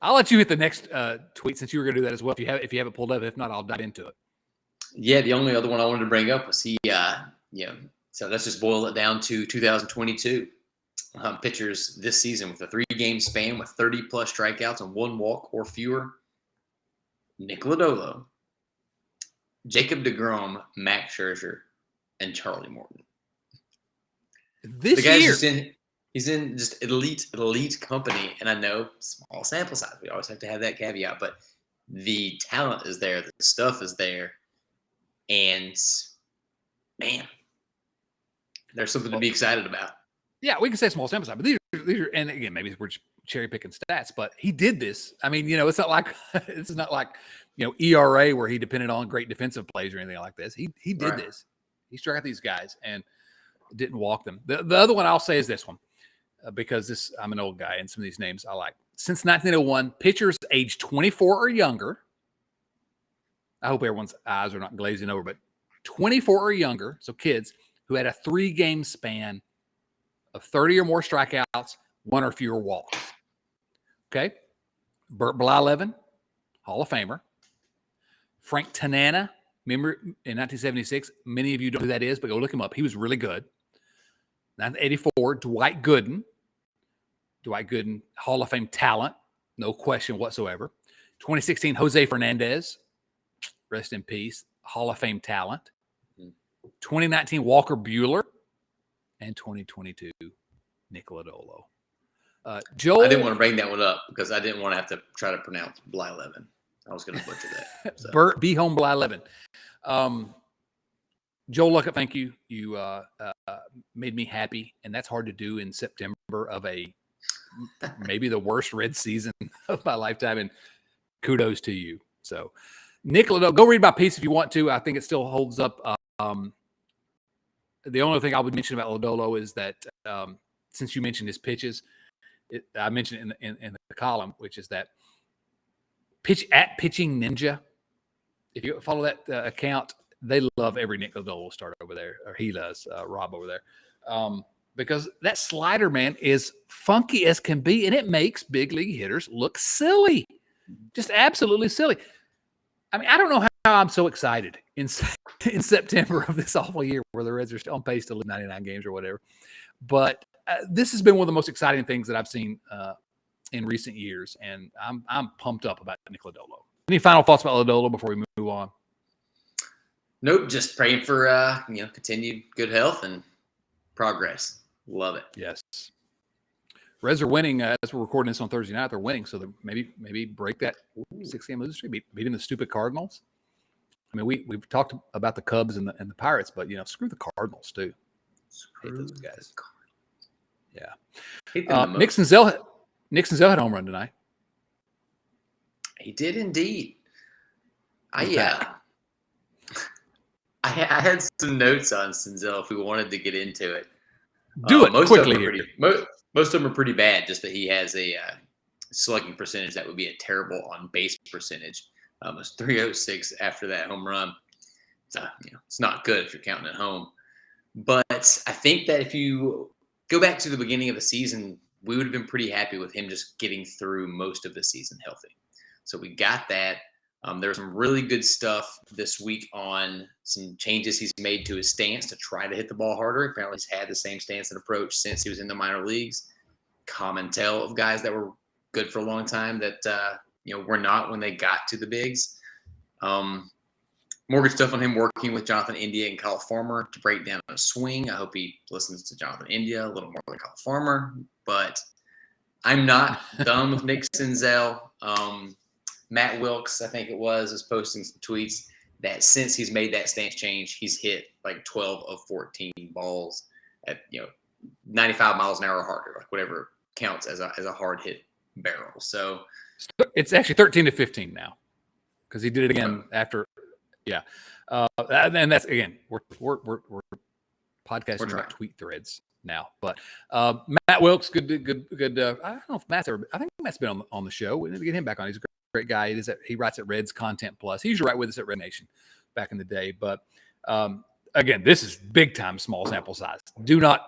I'll let you hit the next tweet, since you were going to do that as well. If you have it pulled up, if not, I'll dive into it. Yeah, the only other one I wanted to bring up was he. So let's just boil it down to 2022 pitchers this season with a 3-game span with 30 plus strikeouts and 1 walk or fewer. Nick Lodolo, Jacob deGrom, Max Scherzer, and Charlie Morton. This the guy's year, he's in just elite company, and I know small sample size. We always have to have that caveat, but the talent is there, the stuff is there, and man, there's something to be excited about. Yeah, we can say small sample size, but these are, and again, maybe we're cherry picking stats, but he did this. I mean, it's not like ERA where he depended on great defensive plays or anything like this. He did this. He struck out these guys and didn't walk them. The other one I'll say is this one, because I'm an old guy and some of these names I like. Since 1901, pitchers age 24 or younger. I hope everyone's eyes are not glazing over, but 24 or younger, so kids who had a 3-game span of 30 or more strikeouts, 1 or fewer walks. Okay? Burt Blyleven, Hall of Famer. Frank Tanana, remember in 1976, many of you don't know who that is, but go look him up. He was really good. 1984, Dwight Gooden, Hall of Fame talent. no question whatsoever. 2016, Jose Fernandez, rest in peace, Hall of Fame talent. 2019, Walker Buehler. And 2022, Nick Lodolo. Joel, I didn't want to bring that one up because I didn't want to have to try to pronounce Bly11. I was going to butcher that. So. Bert Be Home Bly11. Joel Luckett, thank you. You made me happy, and that's hard to do in September of maybe the worst Red season of my lifetime, and kudos to you. So, Nick Lodolo, go read my piece if you want to. I think it still holds up. The only thing I would mention about Lodolo is that since you mentioned his pitches, I mentioned in the column, which is that Pitching Ninja. If you follow that account, they love every Nick Lodolo start over there, or he does, Rob over there, because that slider, man, is funky as can be, and it makes big league hitters look silly, just absolutely silly. I mean, I don't know how I'm so excited in September of this awful year where the Reds are still on pace to lose 99 games or whatever. But this has been one of the most exciting things that I've seen in recent years, and I'm pumped up about Nick Lodolo. Any final thoughts about Lodolo before we move on? Nope, just praying for continued good health and progress. Love it. Yes. Reds are winning as we're recording this on Thursday night. They're winning, so maybe break that 6-game losing streak, beating the stupid Cardinals. I mean, we've talked about the Cubs and the Pirates, but screw the Cardinals too. Hate those guys. Yeah. Nick Senzel had a home run tonight. He did indeed. I had some notes on Senzel if we wanted to get into it. Do it quickly here. Most of them are pretty bad, just that he has a slugging percentage that would be a terrible on base percentage. It was 306 after that home run. So, it's not good if you're counting at home. But I think that if you go back to the beginning of the season, we would have been pretty happy with him just getting through most of the season healthy. So we got that. There was some really good stuff this week on some changes he's made to his stance to try to hit the ball harder. Apparently he's had the same stance and approach since he was in the minor leagues. Common tell of guys that were good for a long time that, were not when they got to the bigs. More good stuff on him working with Jonathan India and Kyle Farmer to break down a swing. I hope he listens to Jonathan India a little more than Kyle Farmer. But I'm not done with Nick Senzel. Matt Wilkes, I think it was posting some tweets that since he's made that stance change, he's hit like 12 of 14 balls at 95 miles an hour or harder, like whatever counts as a hard hit barrel. So it's actually 13 to 15 now because he did it again after. Yeah, and that's again we're podcasting about tweet threads now, but Matt Wilkes, good. I don't know if Matt's ever. I think Matt's been on the show. We need to get him back on. He's a great guy. He writes at Reds Content Plus. He used to write with us at Red Nation back in the day. But again, this is big time small sample size. Do not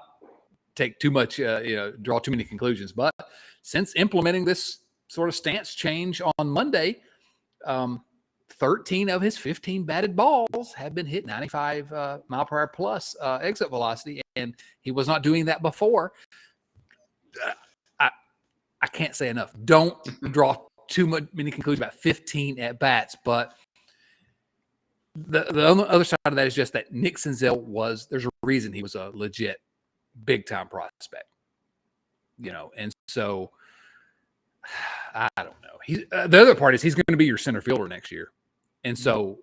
take too much, draw too many conclusions. But since implementing this sort of stance change on Monday, 13 of his 15 batted balls have been hit 95 mile per hour plus exit velocity, and he was not doing that before. I can't say enough. Don't draw many conclusions about 15 at bats, but the other side of that is just that Nick Senzel there's a reason he was a legit big time prospect, and so I don't know. The other part is he's going to be your center fielder next year, and so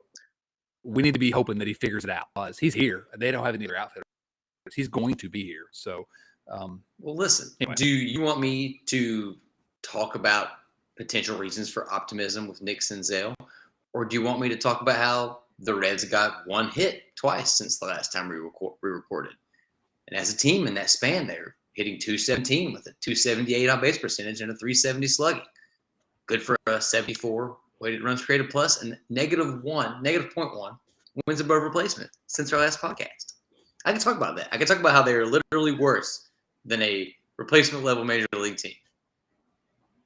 we need to be hoping that he figures it out. Because he's here, they don't have any other outfitters. He's going to be here. So, well, listen. Anyway. Do you want me to talk about potential reasons for optimism with Nick Senzel, or do you want me to talk about how the Reds got one hit twice since the last time we recorded? And as a team in that span, they're hitting 217 with a 278 on base percentage and a 370 slugging. Good for a 74 weighted runs created plus and negative 0.1 wins above replacement since our last podcast. I can talk about that. I can talk about how they're literally worse than a replacement level major league team.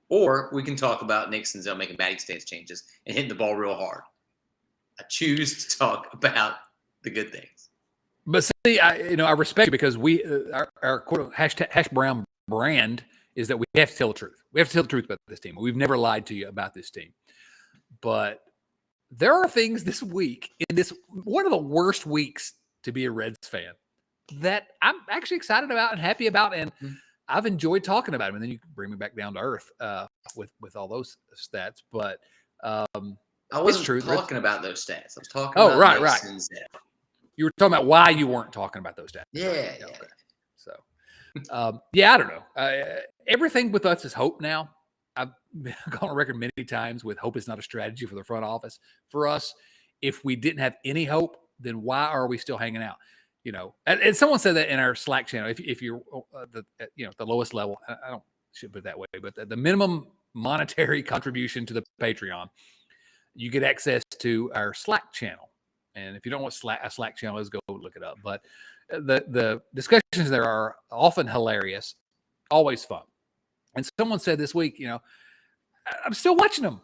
Or we can talk about Nick Senzel making batting stance changes and hitting the ball real hard. I choose to talk about the good things. But see, I respect it because we our quote hash brown brand is that we have to tell the truth. We have to tell the truth about this team. We've never lied to you about this team. But there are things this week, in this one of the worst weeks to be a Reds fan, that I'm actually excited about and happy about, and I've enjoyed talking about them. And then you bring me back down to earth with all those stats. But I wasn't talking about those stats. I was talking about right. You were talking about why you weren't talking about those stats. Yeah. Right? Yeah. Okay. So, I don't know. Everything with us is hope now. I've gone on record many times with hope is not a strategy for the front office. For us, if we didn't have any hope, then why are we still hanging out? You know, and someone said that in our Slack channel. If you're the lowest level, I don't should put it that way, but the minimum monetary contribution to the Patreon, you get access to our Slack channel. And if you don't know what a Slack channel is, go look it up. But the discussions there are often hilarious, always fun. And someone said this week, you know, I'm still watching them.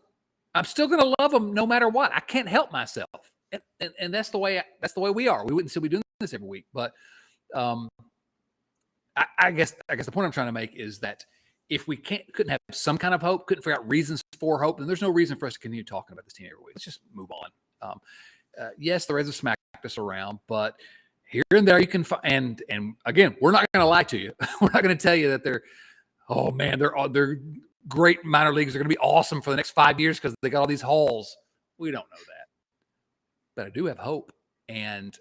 I'm still going to love them no matter what. I can't help myself. And that's the way we are. We wouldn't still be doing this every week. But I guess the point I'm trying to make is that if we couldn't have some kind of hope, couldn't figure out reasons for hope, then there's no reason for us to continue talking about this team every week. Let's just move on. Yes, the Reds have smacked us around, but here and there you can find. And again, we're not going to lie to you. We're not going to tell you that they're great minor leagues. They're going to be awesome for the next 5 years because they got all these holes. We don't know that, but I do have hope. And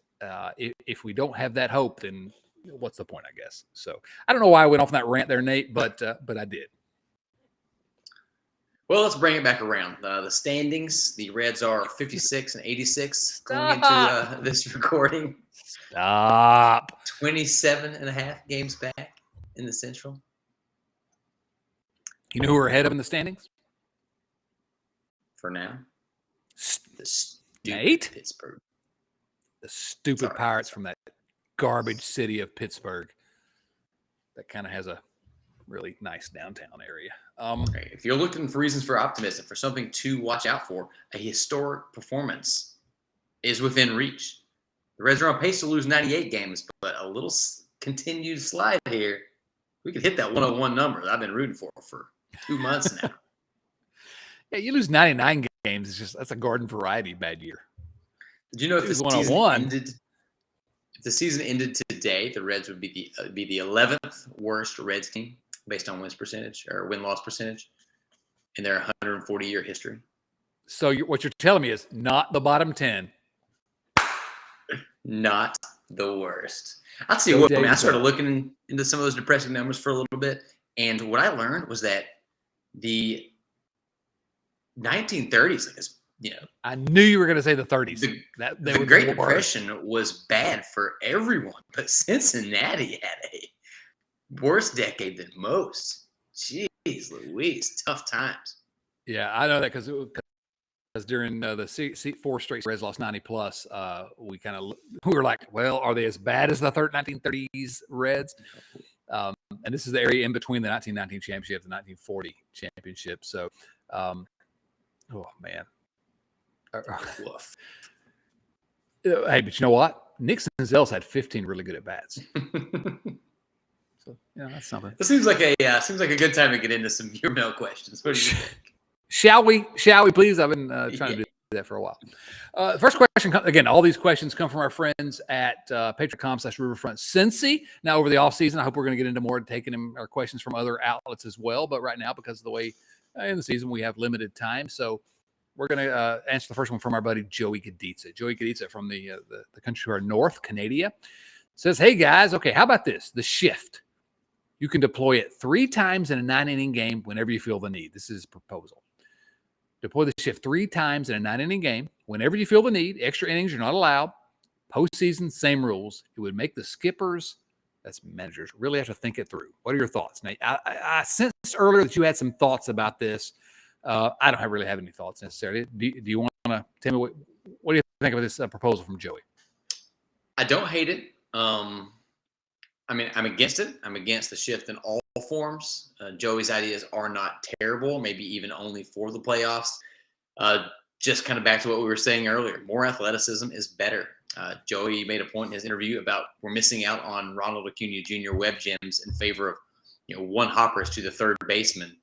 if we don't have that hope, then what's the point? I guess. So I don't know why I went off on that rant there, Nate, but I did. Well, let's bring it back around. The standings, the Reds are 56 and 86 going into this recording. Stop. 27 and a half games back in the Central. You know who are ahead of in the standings? For now. The Nate? Pittsburgh. The stupid Pirates from that garbage city of Pittsburgh that kind of has a really nice downtown area. If you're looking for reasons for optimism, for something to watch out for, a historic performance is within reach. The Reds are on pace to lose 98 games, but a little continued slide here. We could hit that 101 number that I've been rooting for 2 months now. Yeah, you lose 99 games. That's a garden variety bad year. Did you know if the season ended today, the Reds would be the 11th worst Reds team based on win-loss percentage in their 140-year history? So what you're telling me is not the bottom 10. Not the worst. I'll tell you what, I started looking into some of those depressing numbers for a little bit, and what I learned was that the 1930s, I knew you were going to say the 30s. The Great Depression was bad for everyone, but Cincinnati had a worse decade than most. Jeez Louise, tough times. Yeah, I know that because during the 4 straight Reds lost 90 plus, we were like, well, are they as bad as the 1930s Reds? And this is the area in between the 1919 championship and the 1940 championship. So, oh man. Hey, but you know what? Nick Senzel's had 15 really good at bats. So that's something. This seems like a good time to get into some viewer mail questions. What do you think? Shall we please? I've been trying to do that for a while. First question, again, all these questions come from our friends at patreon.com/Riverfront Cincy. Now, over the offseason, I hope we're going to get into more taking our questions from other outlets as well. But right now, because of the way in the season, we have limited time. So we're going to answer the first one from our buddy Joey Gaditza. Joey Gaditza from the country to our north, Canada, says, hey, guys, okay, how about this? The shift. You can deploy it 3 times in a 9-inning game whenever you feel the need. This is his proposal. Deploy the shift 3 times in a 9-inning game whenever you feel the need. Extra innings are not allowed. Postseason, same rules. It would make the skippers, that's managers, really have to think it through. What are your thoughts, Nate? I sensed earlier that you had some thoughts about this. I don't really have any thoughts necessarily. Do you want to tell me what do you think of this proposal from Joey? I don't hate it. I mean, I'm against it. I'm against the shift in all forms. Joey's ideas are not terrible, maybe even only for the playoffs. Just kind of back to what we were saying earlier, more athleticism is better. Joey made a point in his interview about we're missing out on Ronald Acuna Jr. web gems in favor of one hopper is to the third baseman.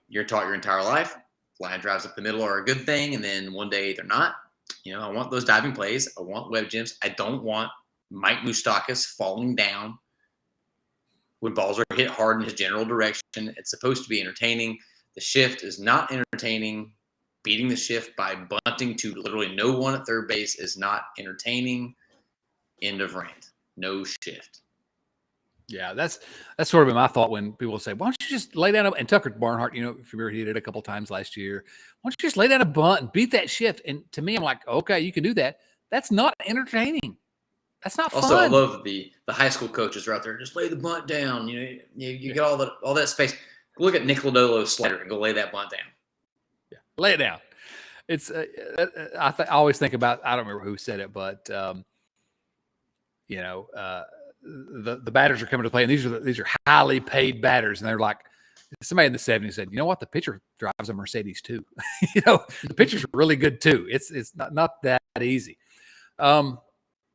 You're taught your entire life, line drives up the middle are a good thing, and then one day they're not. I want those diving plays. I want web gems. I don't want Mike Moustakas falling down when balls are hit hard in his general direction. It's supposed to be entertaining. The shift is not entertaining. Beating the shift by bunting to literally no one at third base is not entertaining. End of rant. No shift. Yeah, that's sort of been my thought when people say, "Why don't you just lay down?" And Tucker Barnhart, if you remember, he did it a couple times last year. Why don't you just lay down a bunt and beat that shift? And to me, I'm like, okay, you can do that. That's not entertaining. That's not fun. Also, I love the high school coaches are out there. Just lay the bunt down. You get all that space. Look at Nick Lodolo's slider and go lay that bunt down. Yeah, lay it down. It's I always think about, I don't remember who said it, but the batters are coming to play, and these are highly paid batters, and they're like, somebody in the 70s said, you know what, the pitcher drives a Mercedes too. The pitchers are really good too. It's not that easy.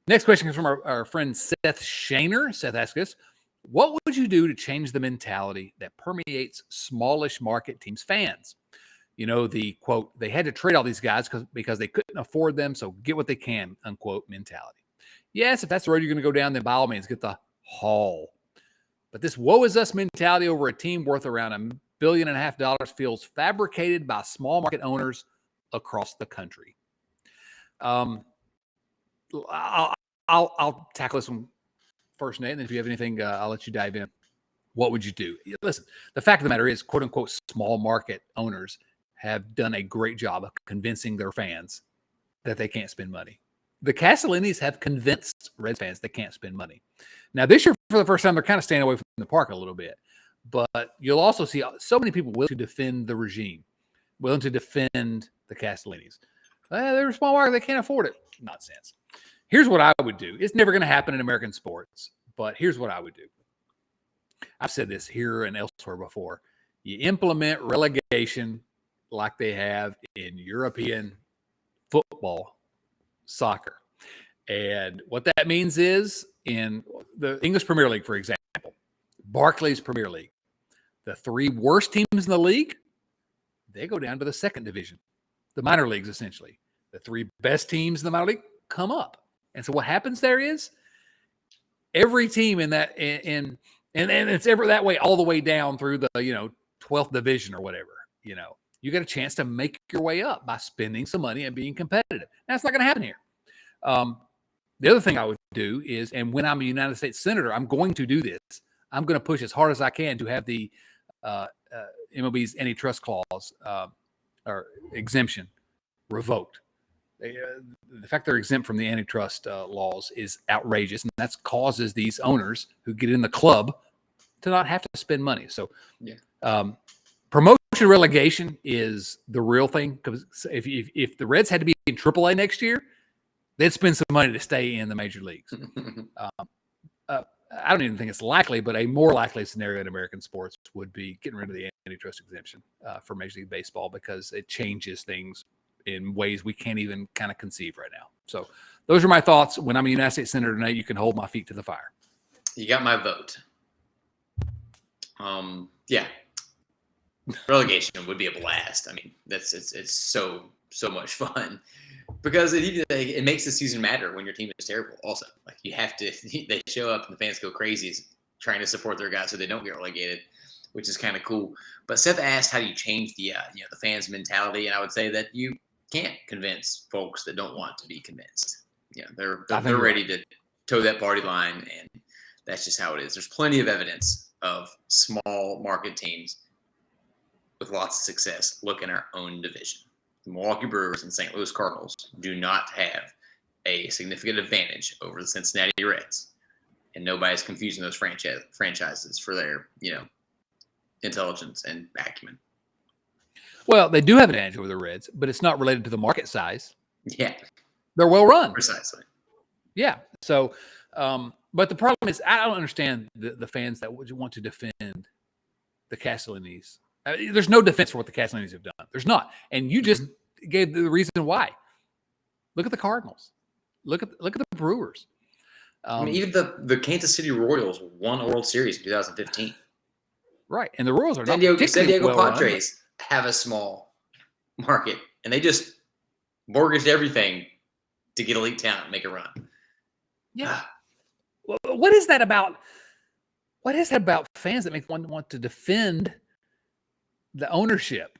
Next question comes from our friend Seth Shaner. Seth asks us, what would you do to change the mentality that permeates smallish market teams' fans? The quote, they had to trade all these guys because they couldn't afford them, so get what they can, unquote, mentality. Yes, if that's the road you're going to go down, then by all means, get the haul. But this woe is us mentality over a team worth around $1.5 billion feels fabricated by small market owners across the country. I'll tackle this one first, Nate, and then if you have anything, I'll let you dive in. What would you do? Listen, the fact of the matter is, quote unquote, small market owners have done a great job of convincing their fans that they can't spend money. The Castellinis have convinced Reds fans they can't spend money. Now, this year, for the first time, they're kind of staying away from the park a little bit. But you'll also see so many people willing to defend the regime, willing to defend the Castellinis. They're a small market. They can't afford it. Nonsense. Here's what I would do. It's never going to happen in American sports, but here's what I would do. I've said this here and elsewhere before. You implement relegation like they have in European football, soccer. And what that means is, in the English Premier League, for example, Barclays Premier League, the 3 worst teams in the league, they go down to the second division, the minor leagues, essentially. The 3 best teams in the minor league come up. And so what happens there is every team in that, and it's ever that way all the way down through the 12th division or whatever. You get a chance to make your way up by spending some money and being competitive. That's not going to happen here. The other thing I would do is, and when I'm a United States Senator, I'm going to do this. I'm going to push as hard as I can to have the MLB's antitrust clause or exemption revoked. The fact they're exempt from the antitrust laws is outrageous, and that causes these owners who get in the club to not have to spend money. So, promotion relegation is the real thing, because if the Reds had to be in AAA next year, they'd spend some money to stay in the major leagues. I don't even think it's likely, but a more likely scenario in American sports would be getting rid of the antitrust exemption for Major League Baseball, because it changes things in ways we can't even kind of conceive right now. So those are my thoughts. When I'm a United States Senator tonight, you can hold my feet to the fire. You got my vote. Yeah. Relegation would be a blast. I mean, it's so much fun, because it makes the season matter when your team is terrible. Also, like, you have to, they show up and the fans go crazy trying to support their guys so they don't get relegated, which is kind of cool. But Seth asked, how do you change the the fans' mentality? And I would say that you can't convince folks that don't want to be convinced. They're ready to toe that party line, and that's just how it is. There's plenty of evidence of small market teams with lots of success. Look in our own division. The Milwaukee Brewers and St. Louis Cardinals do not have a significant advantage over the Cincinnati Reds, and nobody's confusing those franchises for their intelligence and acumen. Well, they do have an advantage over the Reds, but it's not related to the market size. Yeah, they're well run. Precisely. Yeah. So, but the problem is, I don't understand the fans that would want to defend the Castellinis. There's no defense for what the Castellinis have done. There's not. And you just gave the reason why. Look at the Cardinals. Look at the Brewers. I mean, even the Kansas City Royals won a World Series in 2015. Right, and the Royals are not San particularly Diego well run. Padres have a small market, and they just mortgaged everything to get elite talent and make a run. Yeah. What is that about? What is that about fans that make one want to defend the ownership?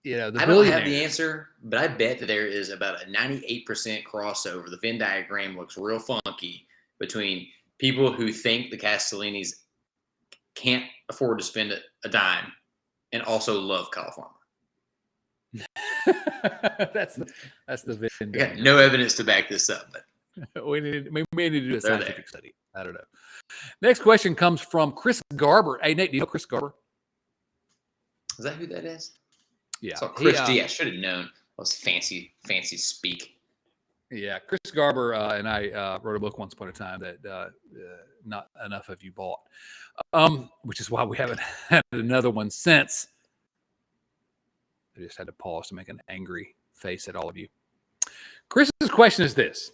The I don't have the answer, but I bet that there is about a 98% crossover. The Venn diagram looks real funky between people who think the Castellinis can't afford to spend a dime and also love Kyle Farmer. that's the Venn I got diagram. no evidence to back this up, but we may need to do a scientific study. I don't know. Next question comes from Chris Garber. Hey, Nate, do you know Chris Garber? Is that who that is? Yeah. So Chris G, I should have known. That was fancy speak. Yeah, Chris Garber and I wrote a book once upon a time that not enough of you bought, which is why we haven't had another one since. I just had to pause to make an angry face at all of you. Chris's question is this.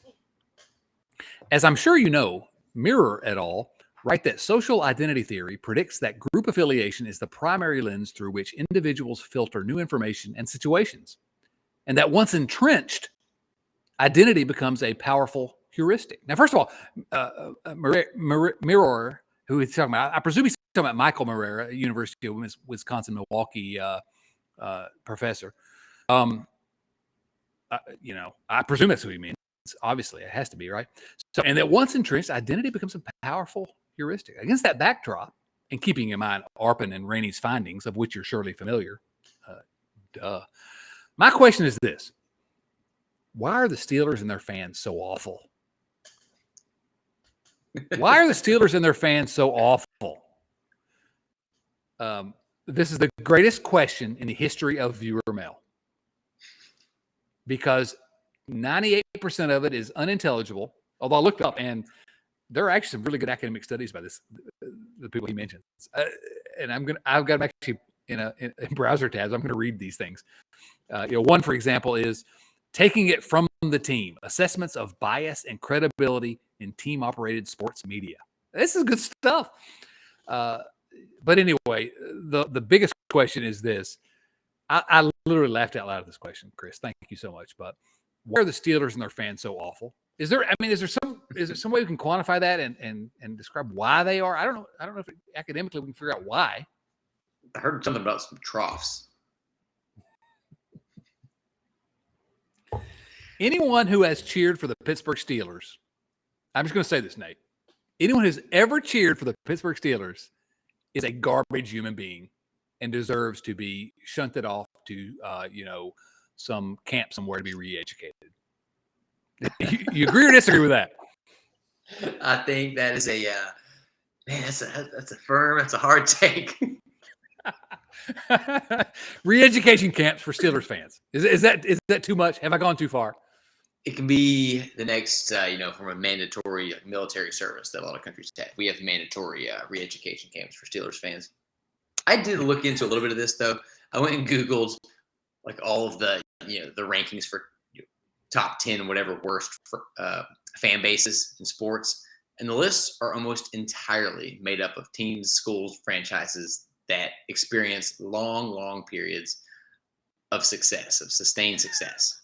As I'm sure you know, Mirror et al. Write that social identity theory predicts that group affiliation is the primary lens through which individuals filter new information and situations, and that once entrenched, identity becomes a powerful heuristic. Now, first of all, Mirror, who he's talking about, I presume he's talking about Michael Marrera, University of Wisconsin-Milwaukee professor. I presume that's who he means. Obviously, it has to be, right? So, and that once entrenched, identity becomes a powerful heuristic. Against that backdrop, and keeping in mind Arpin and Rainey's findings, of which you're surely familiar, my question is this. Why are the Steelers and their fans so awful? Why are the Steelers and their fans so awful? This is the greatest question in the history of viewer mail, because 98% of it is unintelligible. Although I looked up, and there are actually some really good academic studies by the people he mentions. And I've got them actually in browser tabs. I'm going to read these things. One, for example, is taking it from the team, assessments of bias and credibility in team-operated sports media. This is good stuff. But anyway, the biggest question is this. I literally laughed out loud at this question, Chris. Thank you so much. But why are the Steelers and their fans so awful? Is there some way we can quantify that and describe why they are? I don't know if academically we can figure out why. I heard something about some troughs. Anyone who has cheered for the Pittsburgh Steelers, I'm just going to say this, Nate. Anyone who's ever cheered for the Pittsburgh Steelers is a garbage human being and deserves to be shunted off to, some camp somewhere to be re-educated. You agree or disagree with that? I think that is that's a hard take. Re-education camps for Steelers fans. Is that too much? Have I gone too far? It can be the next, from a mandatory military service that a lot of countries have. We have mandatory re-education camps for Steelers fans. I did look into a little bit of this, though. I went and Googled like all of the, the rankings for top 10, whatever worst for, fan bases in sports. And the lists are almost entirely made up of teams, schools, franchises that experience long periods of success, of sustained success.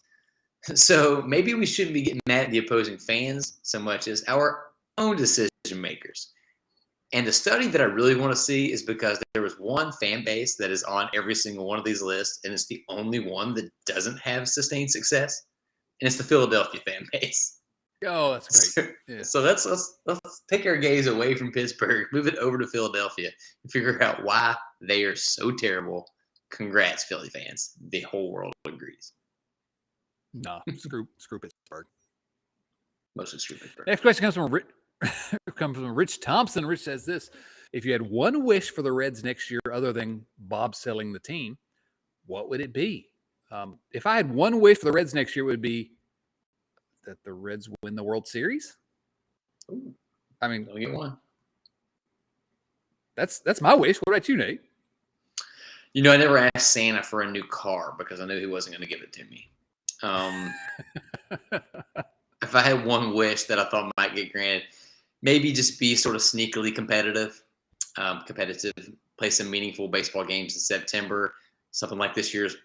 So maybe we shouldn't be getting mad at the opposing fans so much as our own decision makers. And the study that I really want to see is because there was one fan base that is on every single one of these lists, and it's the only one that doesn't have sustained success, and it's the Philadelphia fan base. Oh, that's great. Yeah. So let's take our gaze away from Pittsburgh, move it over to Philadelphia, and figure out why they are so terrible. Congrats, Philly fans. The whole world agrees. No, screw Pittsburgh. Mostly screw Pittsburgh. Next question comes from Rich Thompson. Rich says this: if you had one wish for the Reds next year other than Bob selling the team, what would it be? If I had one wish for the Reds next year, it would be that the Reds win the World Series. Ooh, I mean, they'll get one. That's my wish. What about you, Nate? I never asked Santa for a new car because I knew he wasn't going to give it to me. If I had one wish that I thought might get granted, maybe just be sort of sneakily competitive, play some meaningful baseball games in September. Something like this year's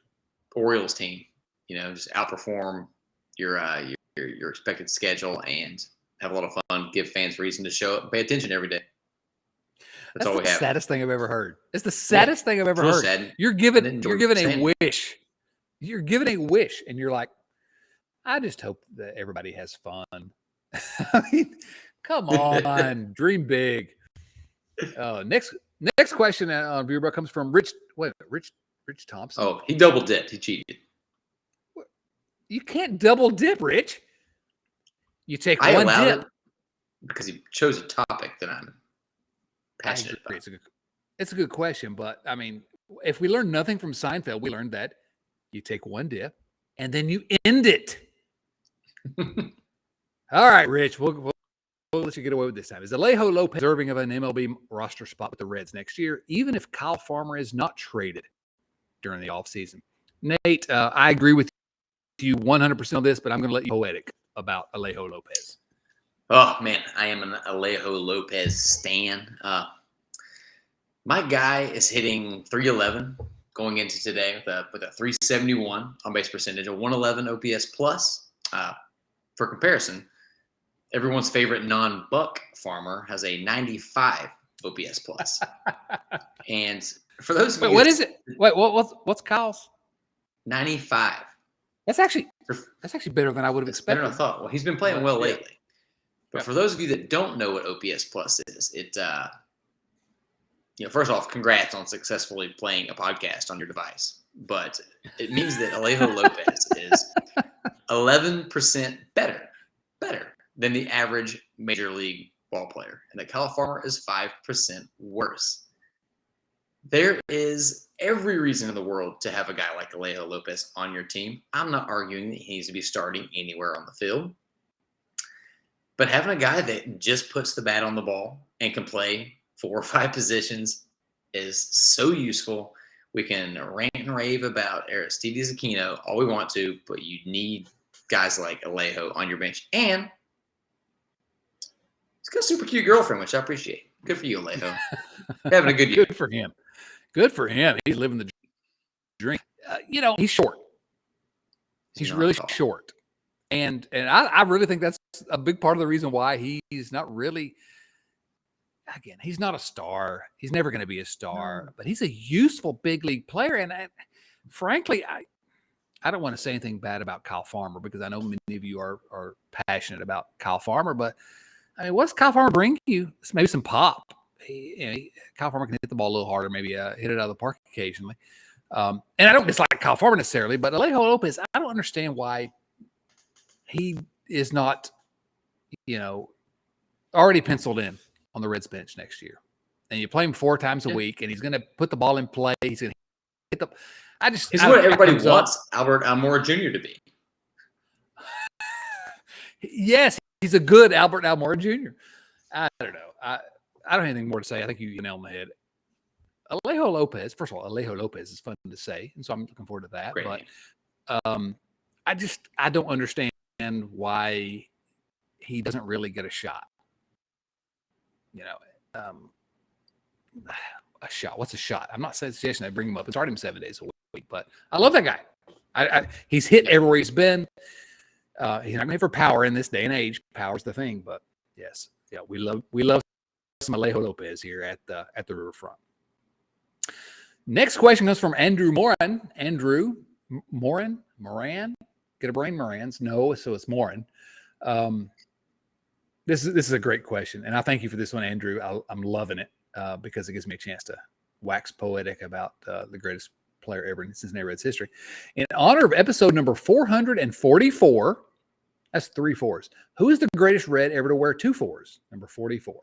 Orioles team. Just outperform your expected schedule and have a lot of fun. Give fans reason to show up and pay attention every day. That's all we the have. Saddest thing I've ever heard. It's the saddest thing I've ever heard. Sad. You're given a wish. You're given a wish, and you're like, I just hope that everybody has fun. I mean, come on, dream big. Next question on Viewer comes from Rich Thompson. Oh, he double dipped. He cheated. You can't double dip, Rich. You take one dip. It because he chose a topic that I'm passionate about. It's a good question, but I mean, if we learned nothing from Seinfeld, we learned that you take one dip and then you end it. All right, Rich, we'll let you get away with this time. Is Alejo Lopez deserving of an MLB roster spot with the Reds next year, even if Kyle Farmer is not traded during the offseason? Nate, I agree with you 100% on this, but I'm going to let you poetic about Alejo Lopez. Oh, man, I am an Alejo Lopez stan. My guy is hitting 311 going into today with a 371 on-base percentage, a 111 OPS plus. For comparison, everyone's favorite non-Buck Farmer has a 95 OPS plus. And for those of you, what is it? Wait, what's Kyle's? 95. That's actually better than I would have expected. Better than I thought. Well, he's been playing well lately. But for those of you that don't know what OPS plus is, it first off, congrats on successfully playing a podcast on your device. But it means that Alejo Lopez is 11% better than the average major league ball player, and that Kyle Farmer is 5% worse. There is every reason in the world to have a guy like Alejo Lopez on your team. I'm not arguing that he needs to be starting anywhere on the field, but having a guy that just puts the bat on the ball and can play 4 or 5 positions is so useful. We can rant and rave about Aristides Aquino all we want to, but you need guys like Alejo on your bench. And he's got a super cute girlfriend, which I appreciate. Good for you, Alejo. Having a good year. Good for him. Good for him. He's living the dream. He's short. He's really short. And I really think that's a big part of the reason why he's not really, again, he's not a star. He's never going to be a star, but he's a useful big league player. And frankly, I don't want to say anything bad about Kyle Farmer because I know many of you are passionate about Kyle Farmer, but I mean, what's Kyle Farmer bring you? Maybe some pop. Kyle Farmer can hit the ball a little harder, maybe hit it out of the park occasionally. And I don't dislike Kyle Farmer necessarily, but Alejo Lopez, I don't understand why he is not, already penciled in on the Reds bench next year. And you play him 4 times a week, and he's going to put the ball in play. He's going to hit the. He's what everybody wants Albert Almora Jr. to be. Yes, he's a good Albert Almora Jr. I don't know. I don't have anything more to say. I think you nailed on the head. Alejo Lopez, first of all, Alejo Lopez is fun to say, and so I'm looking forward to that. Great But I don't understand why he doesn't really get a shot. A shot. What's a shot? I'm not suggesting I bring him up and start him 7 days a week, but I love that guy. He's hit everywhere he's been. He's not made for power in this day and age. Power's the thing, but yes, we love some Alejo Lopez here at the riverfront. Next question comes from Andrew Moran. Andrew Moran? Get a brain, Morans? No, so it's Moran. This is a great question, and I thank you for this one, Andrew. I'm loving it because it gives me a chance to wax poetic about the greatest player ever in Cincinnati Reds history. In honor of episode number 444, that's 3 4s. Who is the greatest Red ever to wear 2 4s? Number 44.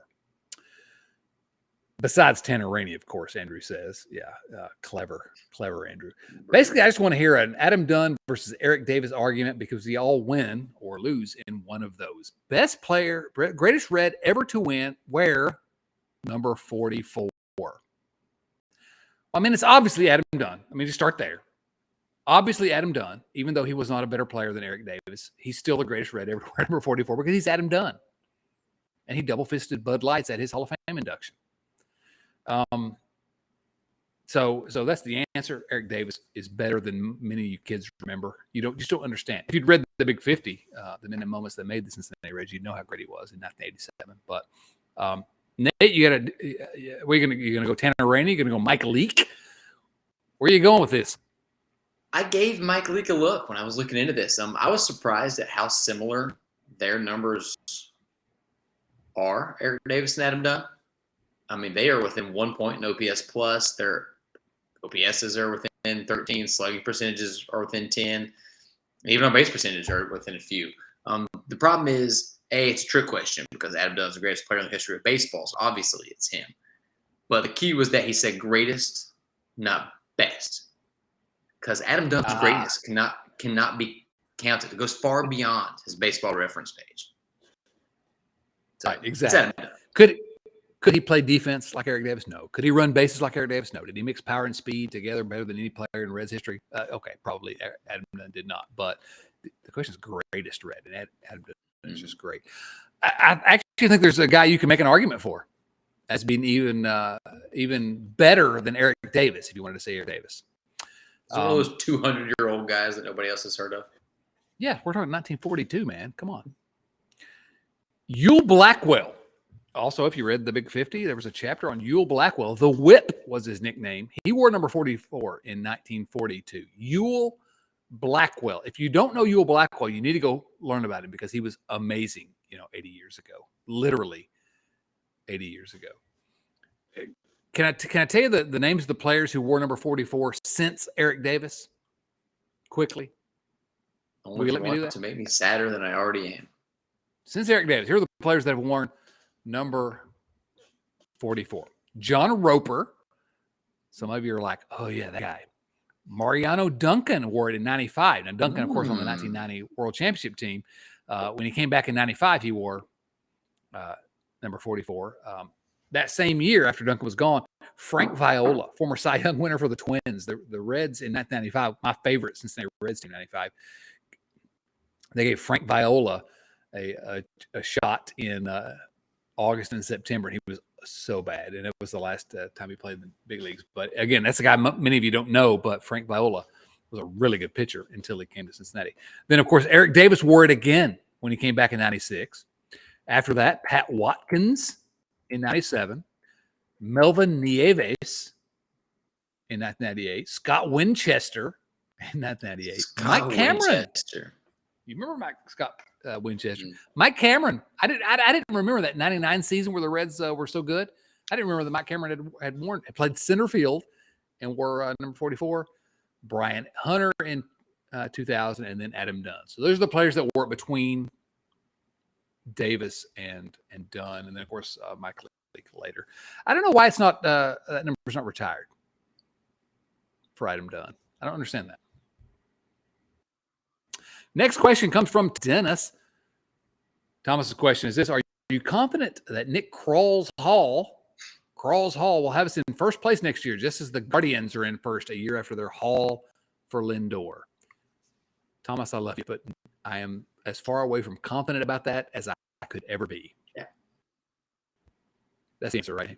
Besides Tanner Rainey, of course, Andrew says. Yeah, clever, Andrew. Basically, I just want to hear an Adam Dunn versus Eric Davis argument because we all win or lose in one of those. Best player, greatest Red ever to wear number 44. I mean, it's obviously Adam Dunn. I mean, just start there. Obviously, Adam Dunn, even though he was not a better player than Eric Davis, he's still the greatest Red ever to wear number 44 because he's Adam Dunn. And he double-fisted Bud Lights at his Hall of Fame induction. So that's the answer. Eric Davis is better than many of you kids remember. You just don't understand. If you'd read the Big 50, the minute moments that made the Cincinnati Reds, you'd know how great he was in 1987. But Nate, you got to. Where you gonna go? Tanner Rainey? You gonna go Mike Leake? Where are you going with this? I gave Mike Leake a look when I was looking into this. I was surprised at how similar their numbers are, Eric Davis and Adam Dunn. I mean, they are within 1 point in OPS plus. Their OPSs are within 13. Slugging percentages are within 10. Even on base percentage are within a few. The problem is, it's a trick question because Adam Dunn is the greatest player in the history of baseball. So obviously it's him. But the key was that he said greatest, not best. Because Adam Dunn's greatness cannot be counted. It goes far beyond his baseball reference page. So, right, exactly. Could he play defense like Eric Davis? No. Could he run bases like Eric Davis? No. Did he mix power and speed together better than any player in Reds history? Okay, probably Adam Dunn did not. But the question is greatest Red, and Adam Dunn is just great. I actually think there's a guy you can make an argument for as being even better than Eric Davis, if you wanted to say Eric Davis. It's one of those 200-year-old guys that nobody else has heard of. Yeah, we're talking 1942, man. Come on. Yule Blackwell. Also, if you read the Big 50, there was a chapter on Yule Blackwell. The Whip was his nickname. He wore number 44 in 1942. Yule Blackwell. If you don't know Yule Blackwell, you need to go learn about him because he was amazing, 80 years ago. Literally 80 years ago. Can I tell you the names of the players who wore number 44 since Eric Davis? Quickly. Will you let me do that? To make me sadder than I already am. Since Eric Davis, here are the players that have worn number 44. John Roper. Some of you are like, oh, yeah, that guy. Mariano Duncan wore it in 95. Now, Duncan, of course, on the 1990 World Championship team. When he came back in 95, he wore number 44. That same year, after Duncan was gone, Frank Viola, former Cy Young winner for the Twins, the Reds in 1995, my favorite Cincinnati Reds team, 95. They gave Frank Viola a shot in August and September, and he was so bad. And it was the last time he played in the big leagues. But again, that's a guy many of you don't know, but Frank Viola was a really good pitcher until he came to Cincinnati. Then, of course, Eric Davis wore it again when he came back in 96. After that, Pat Watkins in 97, Melvin Nieves in 1998, Scott Winchester in 1998, Mike Cameron. Winchester. You remember Scott Winchester? Mike Cameron. I didn't remember that 99 season where the Reds were so good. I didn't remember that Mike Cameron had played center field and wore number 44. Brian Hunter in 2000, and then Adam Dunn. So those are the players that wore it between Davis and Dunn, and then of course Mike Leake later. I don't know why it's not that number's not retired for Adam Dunn. I don't understand that. Next question comes from Dennis. Thomas's question is this: are you confident that Nick Kralls Hall will have us in first place next year, just as the Guardians are in first a year after their haul for Lindor? Thomas, I love you, but I am as far away from confident about that as I could ever be. Yeah. That's the answer, right?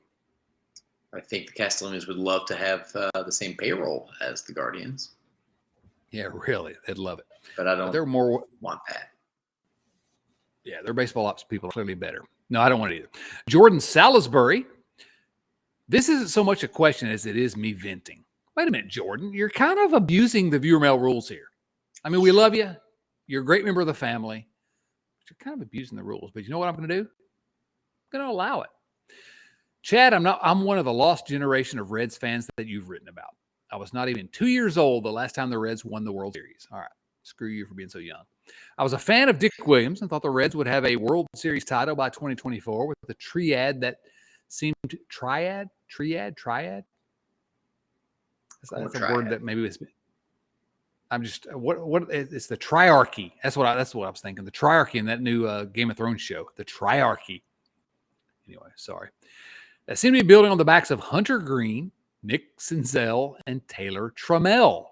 I think the Castellanos would love to have the same payroll as the Guardians. Yeah, really. They'd love it. But I don't they're more want that. Yeah, their baseball ops people are clearly better. No, I don't want it either. Jordan Salisbury. This isn't so much a question as it is me venting. Wait a minute, Jordan. You're kind of abusing the viewer mail rules here. I mean, we love you. You're a great member of the family. But you're kind of abusing the rules. But you know what I'm going to do? I'm going to allow it. Chad, I'm one of the lost generation of Reds fans that you've written about. I was not even 2 years old the last time the Reds won the World Series. All right. Screw you for being so young. I was a fan of Dick Williams and thought the Reds would have a World Series title by 2024 with the triad that seemed triad. That's a word that maybe was. I'm just what it's the triarchy. That's what I was thinking. The triarchy in that new Game of Thrones show. The triarchy. Anyway, sorry. That seemed to be building on the backs of Hunter Green, Nick Senzel, and Taylor Trammell.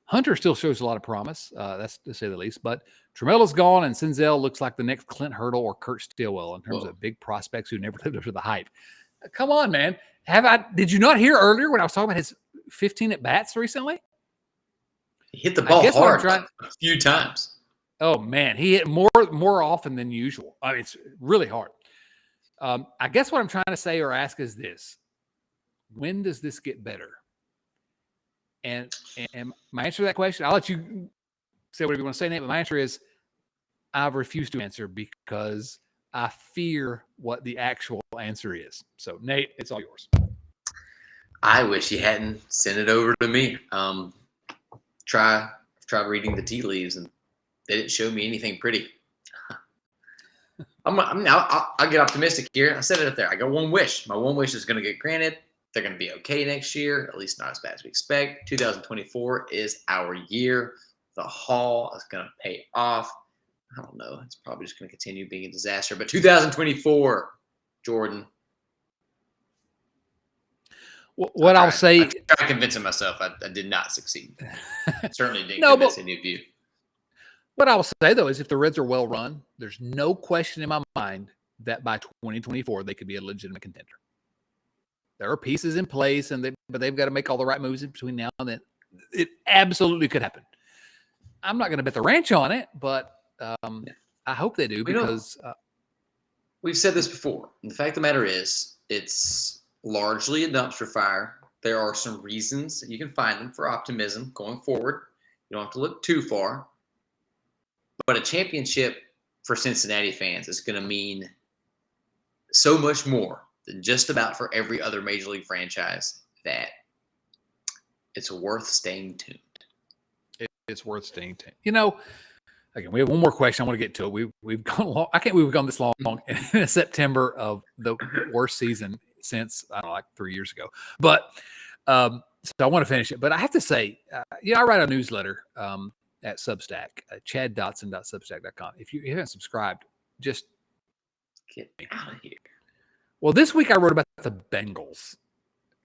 Hunter still shows a lot of promise, that's to say the least, but Trammell is gone, and Senzel looks like the next Clint Hurdle or Kurt Stillwell in terms of big prospects who never lived up to the hype. Come on, man. Did you not hear earlier when I was talking about his 15 at bats recently? He hit the ball hard like a few times. Oh man, he hit more often than usual. I mean, it's really hard. I guess what I'm trying to say or ask is this: when does this get better? And my answer to that question, I'll let you say whatever you want to say, Nate. But my answer is, I've refused to answer because I fear what the actual answer is. So, Nate, it's all yours. I wish you hadn't sent it over to me. Tried reading the tea leaves, and they didn't show me anything pretty. I'll get optimistic here. I said it up there. I got one wish. My one wish is going to get granted. They're going to be okay next year, at least not as bad as we expect. 2024 is our year. The haul is going to pay off. I don't know. It's probably just going to continue being a disaster. But 2024, Jordan. What I'll say. I tried convincing myself. I did not succeed. Certainly didn't convince any of you. What I will say, though, is if the Reds are well run, there's no question in my mind that by 2024 they could be a legitimate contender. There are pieces in place, but they've got to make all the right moves in between now and then. It absolutely could happen. I'm not going to bet the ranch on it, but I hope they do because we've said this before. And the fact of the matter is, it's largely a dumpster fire. There are some reasons that you can find them for optimism going forward. You don't have to look too far. But a championship for Cincinnati fans is going to mean so much more than just about for every other Major League franchise that it's worth staying tuned. It's worth staying tuned. You know, again, we have one more question. I want to get to it. We've gone long. I can't believe we've gone this long in September of the worst season since, I don't know, like 3 years ago. But so I want to finish it. But I have to say, I write a newsletter at Substack, chaddotson.substack.com. If you haven't subscribed, just get out of here. Well, this week I wrote about the Bengals.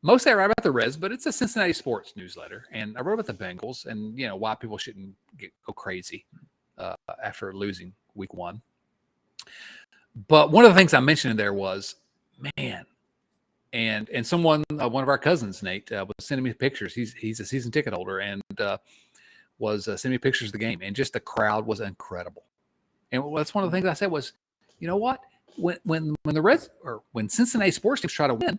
Mostly I write about the Reds, but it's a Cincinnati sports newsletter. And I wrote about the Bengals and, why people shouldn't go crazy after losing week 1. But one of the things I mentioned in there was, man, and someone, one of our cousins, Nate, was sending me pictures. He's a season ticket holder and was sending me pictures of the game. And just the crowd was incredible. And that's one of the things I said was, you know what? When the Reds or when Cincinnati sports teams try to win,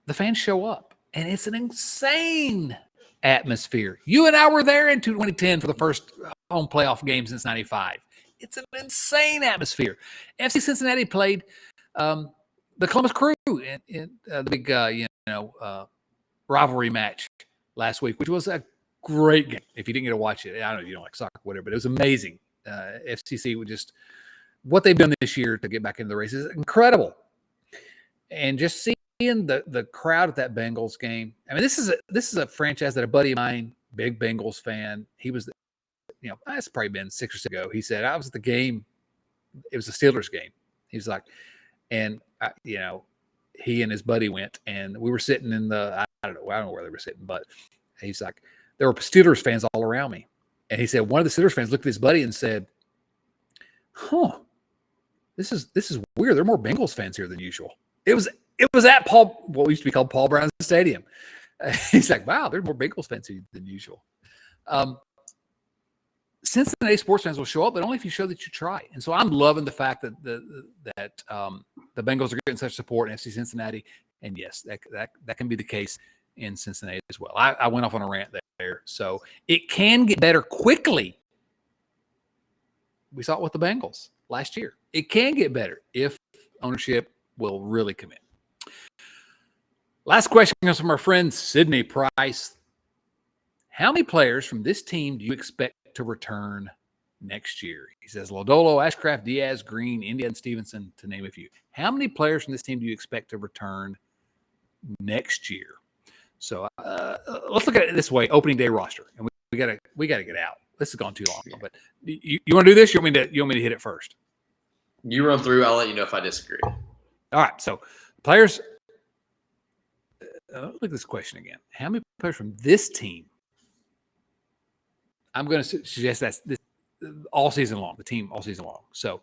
the fans show up, and it's an insane atmosphere. You and I were there in 2010 for the first home playoff game since '95. It's an insane atmosphere. FC Cincinnati played the Columbus Crew in the big rivalry match last week, which was a great game. If you didn't get to watch it, I don't know if you don't like soccer, whatever, but it was amazing. FCC would just what they've done this year to get back into the race is incredible, and just seeing the crowd at that Bengals game. I mean, this is a franchise that a buddy of mine, big Bengals fan, he was, it's probably been 6 or 7 ago. He said I was at the game. It was a Steelers game. He was like, and he and his buddy went, and we were sitting in the I don't know where they were sitting, but he's like, there were Steelers fans all around me. And he said one of the Steelers fans looked at his buddy and said, "Huh, this is weird. There are more Bengals fans here than usual." It was at what used to be called Paul Brown Stadium. He's like, "Wow, there are more Bengals fans here than usual." Cincinnati sports fans will show up, but only if you show that you try. And so I'm loving the fact that the Bengals are getting such support in FC Cincinnati. And yes, that can be the case in Cincinnati as well. I went off on a rant there. So it can get better quickly. We saw it with the Bengals last year. It can get better if ownership will really commit. Last question comes from our friend Sydney Price. How many players from this team do you expect to return next year? He says Lodolo, Ashcraft, Diaz, Green, India, and Stevenson, to name a few. How many players from this team do you expect to return next year? So let's look at it this way: opening day roster, and we gotta get out. This has gone too long. Yeah. But you want to do this? You want me to hit it first? You run through. I'll let you know if I disagree. All right. So players. Look at this question again. How many players from this team? I'm going to suggest that's this all season long. The team all season long. So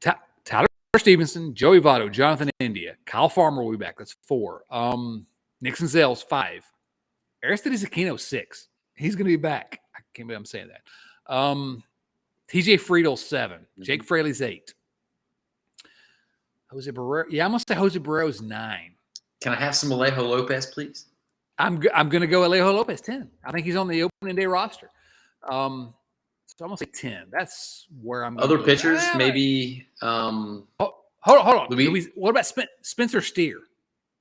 Tyler Stevenson, Joey Votto, Jonathan India, Kyle Farmer will be back. That's 4. Nixon Zales, 5. Aristides Aquino, 6. He's going to be back. I can't believe I'm saying that. TJ Friedel, 7. Jake Fraley's 8. Jose Barrero. Yeah, I'm going to say Jose Barrero's 9. Can I have some Alejo Lopez, please? I'm going to go Alejo Lopez, 10. I think he's on the opening day roster. So I'm going to say 10. That's where I'm going. Other pitchers, maybe. Hold on. Louis, what about Spencer Steer?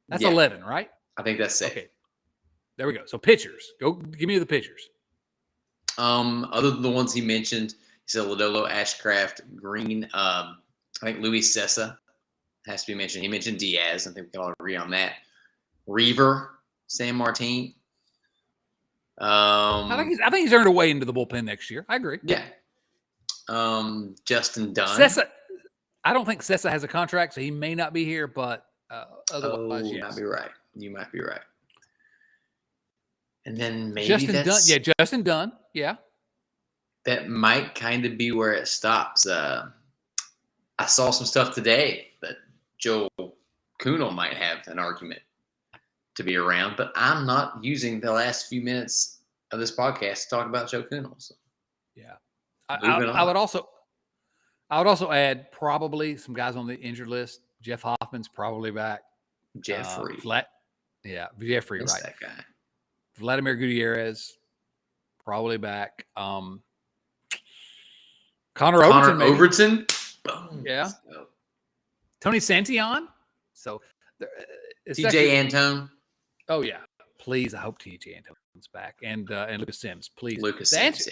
That's 11, right? I think that's safe. Okay. There we go. So pitchers. Go give me the pitchers. Other than the ones he mentioned, he said Lodolo, Ashcraft, Green. I think Luis Sessa has to be mentioned. He mentioned Diaz. I think we can all agree on that. Reaver, San Martin. I think he's earned a way into the bullpen next year. I agree. Yeah. Justin Dunn. Sessa. I don't think Sessa has a contract, so he may not be here. But otherwise, yes. You might be right. And then maybe Justin Dunn. Yeah, Justin Dunn. Yeah. That might kind of be where it stops. I saw some stuff today that Joe Kuhnel might have an argument to be around, but I'm not using the last few minutes of this podcast to talk about Joe Kuhnel. So. Yeah. I would also add probably some guys on the injured list. Jeff Hoffman's probably back. Jeffrey. Jeffrey, What's right. that guy? Vladimir Gutierrez, probably back. Connor Overton. Boom. Yeah. Tony Santillan. So TJ Antone. Oh yeah. Please, I hope TJ Antone's back. And Lucas Sims, please. Lucas Sims,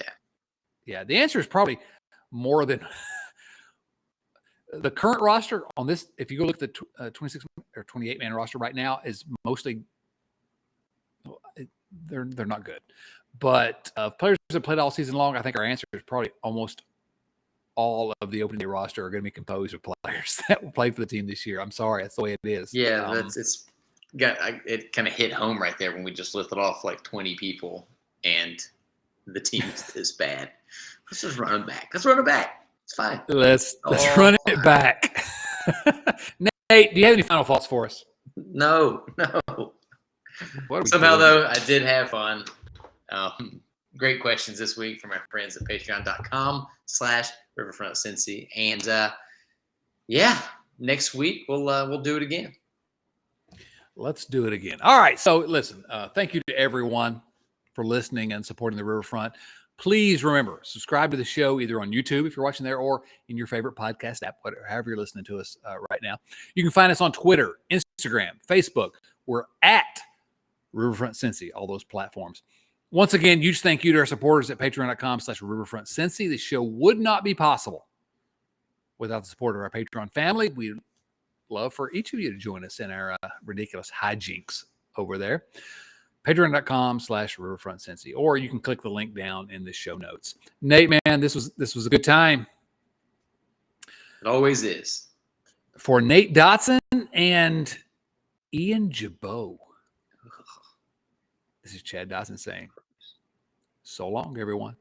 Yeah, the answer is probably more than the current roster on this. If you go look at the 26 or 28 man roster right now, is mostly they're not good. But players that played all season long, I think our answer is probably almost all of the opening day roster are going to be composed of players that will play for the team this year. I'm sorry, that's the way it is. Yeah, it kind of hit home right there when we just lifted off like 20 people and the team is this bad. Let's just run it back. It's fine. Let's run it back. Nate, do you have any final thoughts for us? No. Somehow, though, I did have fun. Great questions this week from our friends at patreon.com/RiverfrontCincy. And next week we'll do it again. Let's do it again. All right. So listen, thank you to everyone for listening and supporting the Riverfront. Please remember, subscribe to the show either on YouTube if you're watching there or in your favorite podcast app, however you're listening to us right now. You can find us on Twitter, Instagram, Facebook. We're at Riverfront Cincy, all those platforms. Once again, huge thank you to our supporters at patreon.com/RiverfrontCincy. The show would not be possible without the support of our Patreon family. We'd love for each of you to join us in our ridiculous hijinks over there. Patreon.com/RiverfrontCincy, or you can click the link down in the show notes. Nate, man, this was a good time. It always is. For Nate Dotson and Ian Jabot, this is Chad Dotson saying, so long, everyone.